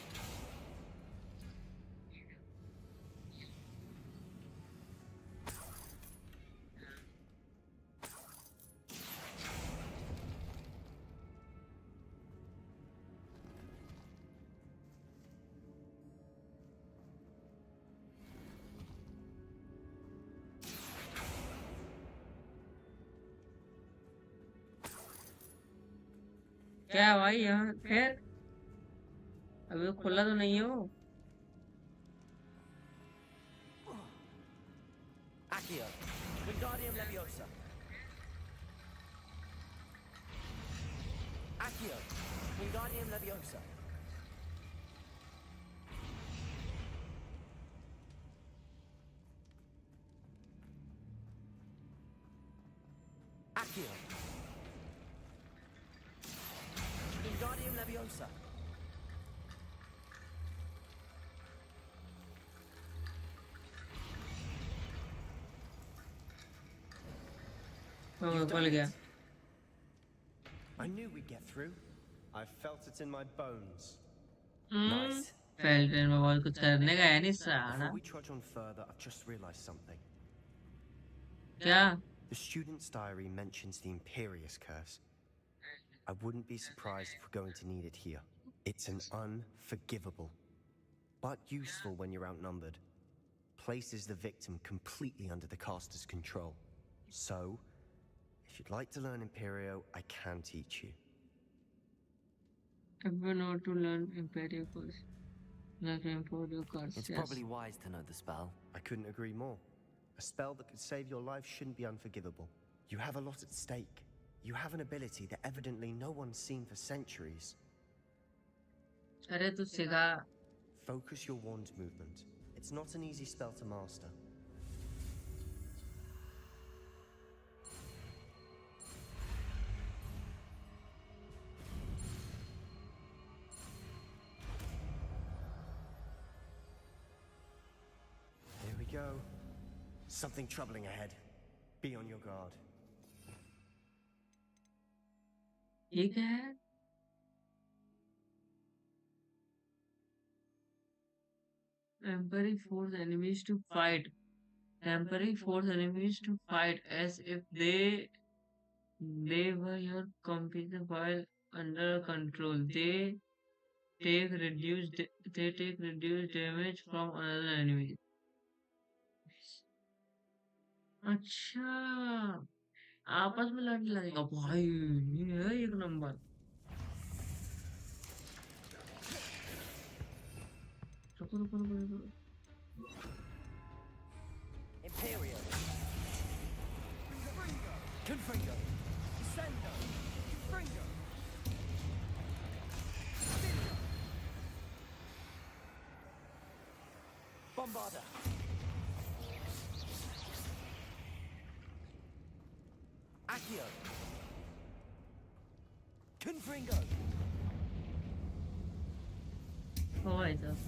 क्या है भाई यहाँ फिर? अभी वो खुला तो नहीं है वो? Accio. Wingardium Leviosa. Accio. Wingardium Leviosa. Accio. Wingardium Leviosa. वो खुल गया। I knew we'd get through. I felt it in my bones. Nice. Felton में बहुत कुछ करने का है नहीं Before सारा। we trudge on further, I've just realized something. क्या? The student's diary mentions the Imperious Curse. I wouldn't be surprised if we're going to need it here. It's an unforgivable, but useful when you're outnumbered. Places the victim completely under the caster's control. So, if you'd like to learn Imperio, I can teach you. If you know to learn Imperial Curse, like Imperial Curse, It's yes. probably wise to know the spell. I couldn't agree more. A spell that could save your life shouldn't be unforgivable. You have a lot at stake. You have an ability that evidently no one's seen for centuries. अरे तू सिखा। Focus your wand movement. It's not an easy spell to master. Here we go. Something troubling ahead. Be on your guard. ये क्या है? Tempering force enemies to fight. Tempering force enemies to fight as if they were your companion while under control. Take reduced they take reduced damage from another enemy. अच्छा, आपस में लड़ने लगेगा भाई। ये है एक नंबर। रुको रुको रुको रुको। Imperio. Confringo. Descendo. Confringo. Spinio. Bombarda. Accio. Confringo. ओ भाई साहब।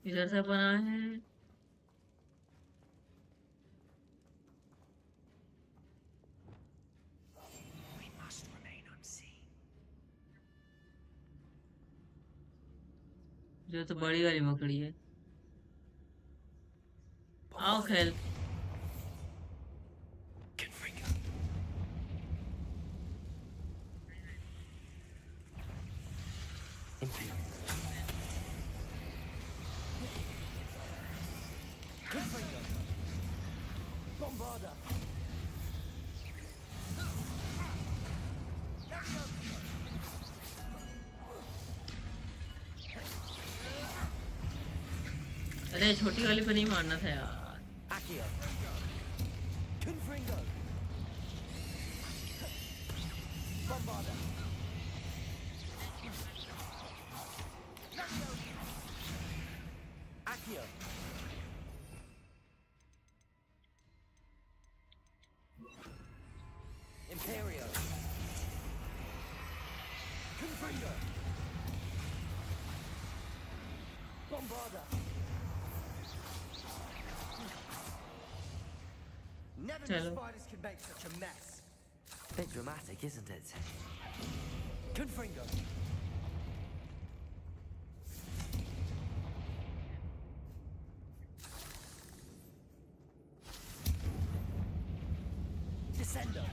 इधर से बना है। We must remain unseen. जो तो बड़ी वाली मकड़ी है। आओ खेल। Confringo. Confringo. Bombarda. अरे छोटी वाली को नहीं मारना था यार। Accio. Confringo. Imperio. Confringo. Bombarda. Never knew चलो spiders could make such a mess. Bit dramatic, isn't it? Confringo. Descendo.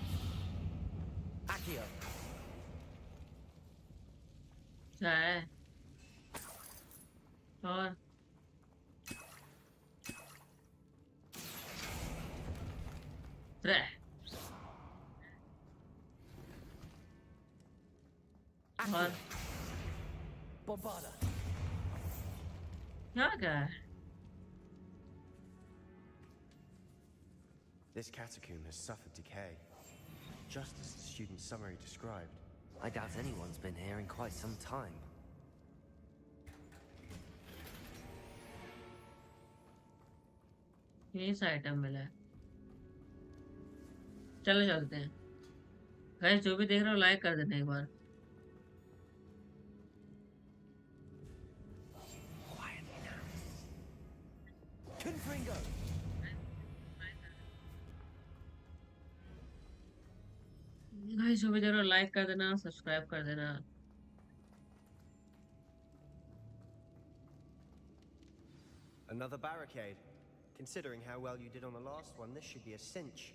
Accio. क्या है और रे Accio. और Bombarda. क्या है This catacomb has suffered decay, just as the student's summary described. I doubt anyone's been here in quite some time. यही item मिला है चलो चलते हैं गाइस जो भी देख रहे हो लाइक कर देना एक बार Confringo. गाइस जो भी देख रहे हो लाइक कर देना सब्सक्राइब कर देना Another barricade. Considering how well you did on the last one, this should be a cinch.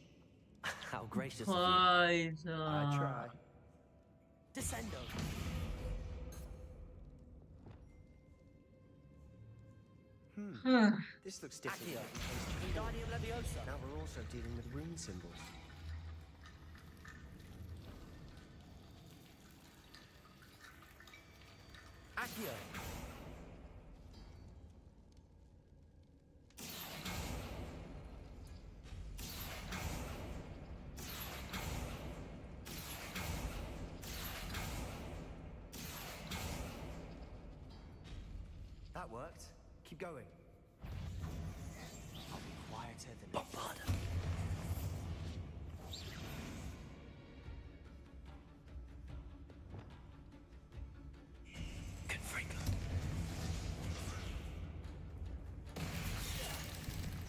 How gracious of you. भाई I try. साहब Descendo. हाँ, This looks different. Accio. Wingardium Leviosa. Now we're also dealing with rune symbols. Accio. That worked. Keep going. I'll be quieter than Bombarda. Confringo.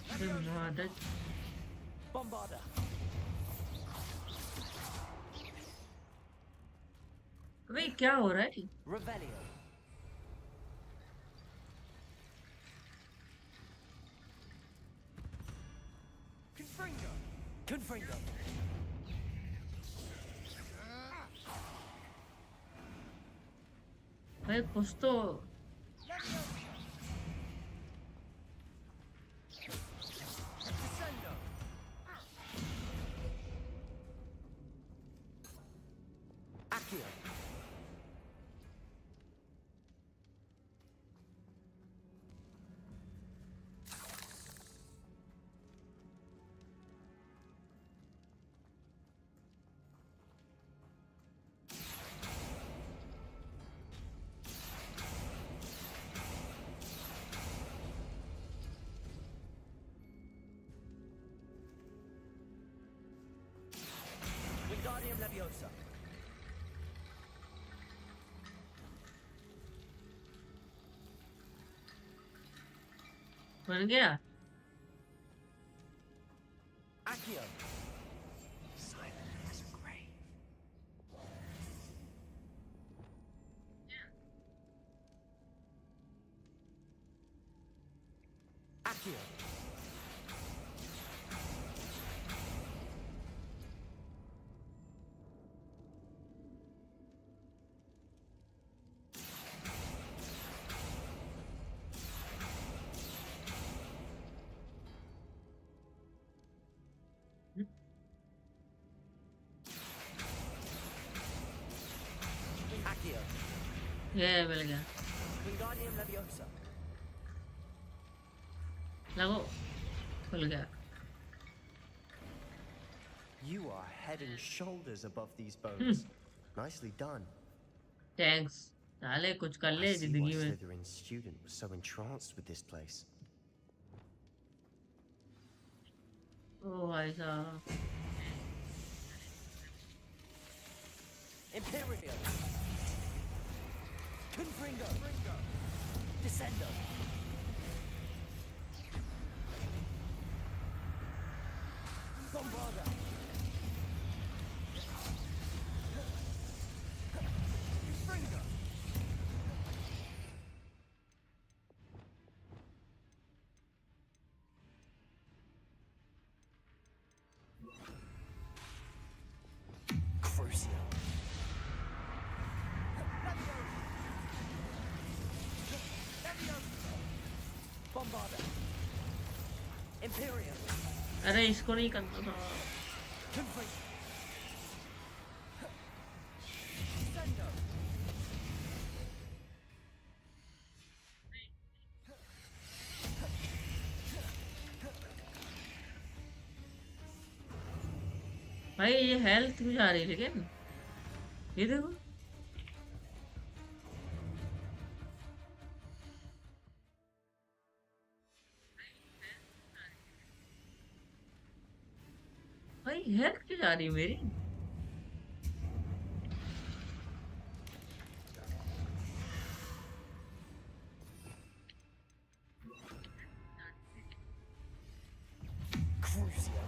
मदद Bombarda. भाई क्या हो रहा है Revelio. Confringo. Confringo. भाई कुछ तो Descendo. Accio. Wingardium Leviosa. बन गया Accio. Silent as a grave. Accio. Accio. ये मिल गया Wingardium Leviosa. लगो खुल गया You are head and shoulders above these bones. Nicely done. Thanks साले कुछ कर I ले see why जिंदगी में Slytherin's student was so entranced with this place. ओ भाई साहब Imperial. Confringo. Descendo. Bombarda. Confringo. Crucio. Bombarda. Imperial. अरे इसको नहीं करना था। Confringo. Descendo. भाई ये हेल्थ क्यों जा रही है लेकिन ये देखो। भाई हेल्थ क्यों जा रही है मेरी। Crucio.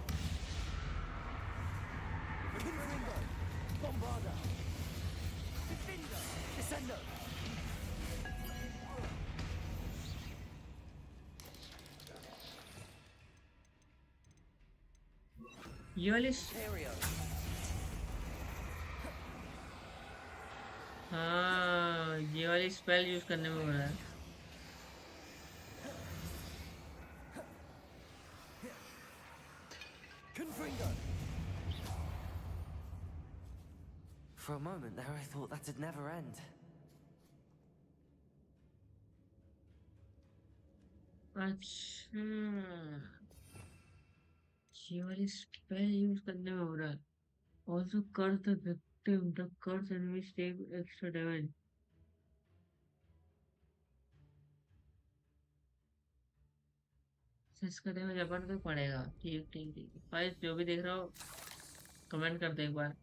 Confringo. Bombarda. Defendo. Descendo. ये वाली Imperial. हाँ ये वाली स्पेल यूज करने में हो रहा है। Confringo. For a moment there, I thought that'd never end. अच्छा ये वाली स्पेल यूज करने में हो रहा है। Also curse the victim. The curse enemies take extra damage. तो इसका डैमेज अपन को पड़ेगा। ठीक ठीक ठीक भाई जो भी देख रहा हो कमेंट कर दे एक बार।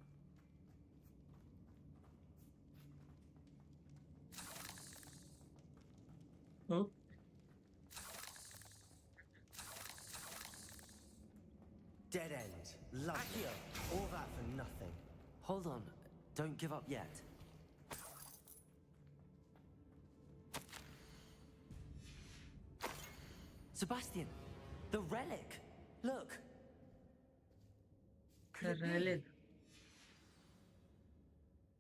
ओ, Dead end. Lovely. All that for nothing. Hold on, don't give up yet. Sebastian, the relic! Look! the relic.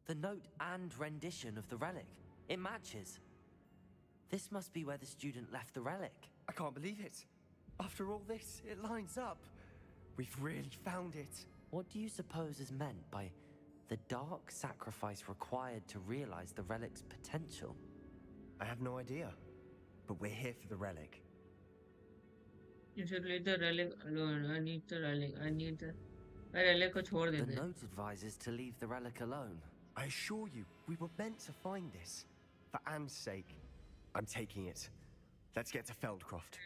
The note and rendition of the relic. It matches. This must be where the student left the relic. I can't believe it. After all this, it lines up. We've really found it. What do you suppose is meant by the dark sacrifice required to realize the relic's potential? I have no idea. But we're here for the relic. You should leave the relic alone. I need the relic. I need the relic को छोड़ The देते। note advises to leave the relic alone. I assure you, we were meant to find this. For Anne's sake. I'm taking it. Let's get to Feldcroft.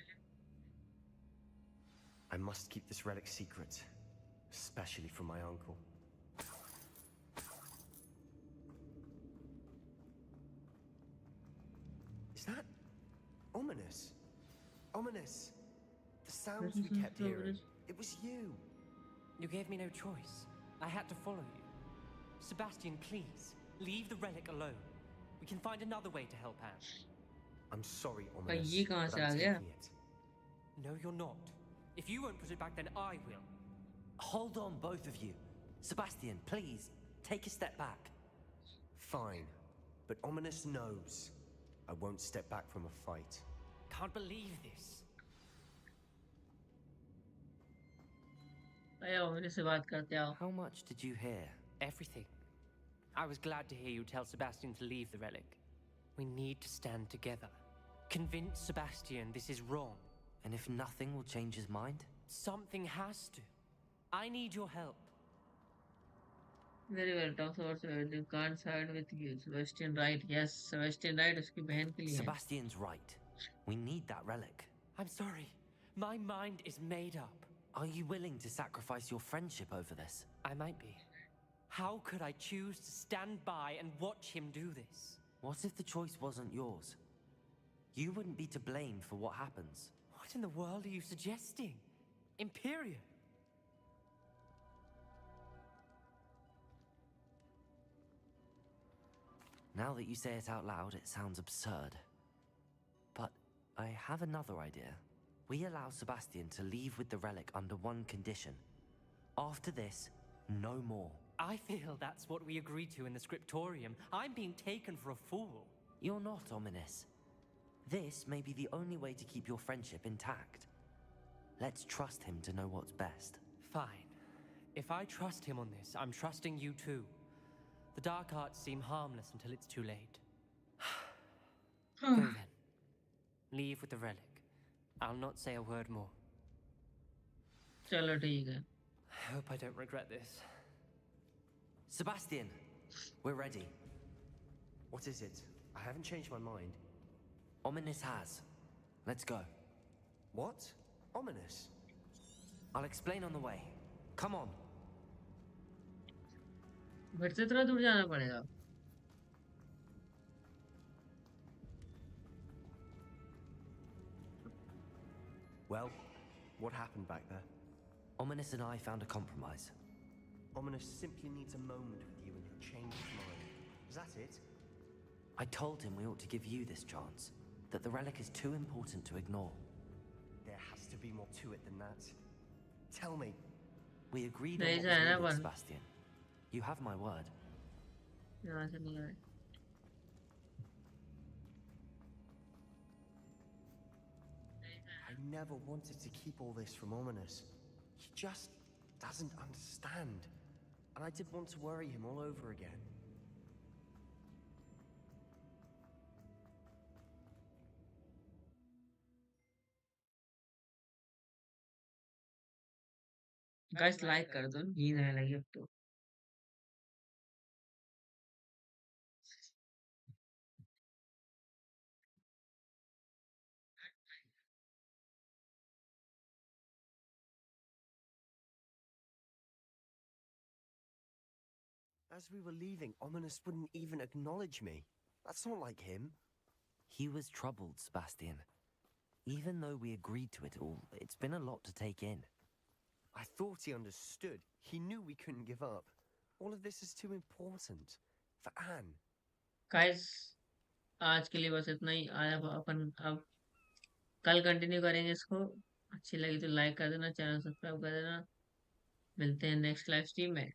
I must keep this relic secret. Especially from my uncle. Is that ominous? Ominous. The sounds we kept hearing. It was you. You gave me no choice. I had to follow you. Sebastian, please, leave the relic alone. We can find another way to help Anne. I'm sorry, भाई ominous. ये कहाँ but से I'm आ गया? taking it. No, you're not. If you won't put it back, then I will. Hold on, both of you. Sebastian, please, take a step back. Fine. But ominous knows. I won't step back from a fight. Can't believe this. आया मेरे से बात करते आओ। How much did you hear? Everything. I was glad to hear you tell Sebastian to leave the relic. We need to stand together. Convince Sebastian this is wrong. And if nothing will change his mind? Something has to. I need your help. Very well. Talks about Sebastian. Can't side with you. Sebastian right. Yes, Sebastian right. उसकी बहन के लिए है। Sebastian's right. We need that relic. I'm sorry. My mind is made up. Are you willing to sacrifice your friendship over this? I might be. How could I choose to stand by and watch him do this? What if the choice wasn't yours? You wouldn't be to blame for what happens. What in the world are you suggesting? Imperium? Now that you say it out loud, it sounds absurd. But I have another idea. We allow Sebastian to leave with the relic under one condition. After this, no more. I feel that's what we agreed to in the scriptorium. I'm being taken for a fool. You're not, Ominous. This may be the only way to keep your friendship intact. Let's trust him to know what's best. Fine. If I trust him on this, I'm trusting you too. The dark arts seem harmless until it's too late. Go then. Leave with the relic. I'll not say a word more. चलो ठीक है. I hope I don't regret this. Sebastian, we're ready. What is it? I haven't changed my mind. Ominous has. Let's go. What? Ominous? I'll explain on the way. Come on. फिर से इतना दूर जाना पड़ेगा. Well, what happened back there? Ominous and I found a compromise. Ominous simply needs a moment with you and he'll change his mind. Is that it? I told him we ought to give you this chance, that the relic is too important to ignore. There has to be more to it than that. Tell me. We agreed on नहीं what was जाना needed, बन. Sebastian. You have my word. यहाँ से नहीं आए. I never wanted to keep all this from Ominous. He just doesn't understand. And I didn't want to worry him all over again. Guys like कर दो, नींद आने लगी अब तो. As we were leaving, Ominous wouldn't even acknowledge me. That's not like him. He was troubled, Sebastian. Even though we agreed to it all, it's been a lot to take in. I thought he understood. He knew we couldn't give up. All of this is too important. For Anne. Guys आज के लिए बस इतना ही. आज अपन अब कल continue करेंगे इसको. अच्छी लगी तो लाइक कर देना, चैनल सब्सक्राइब कर देना. मिलते हैं नेक्स्ट लाइव स्ट्रीम में.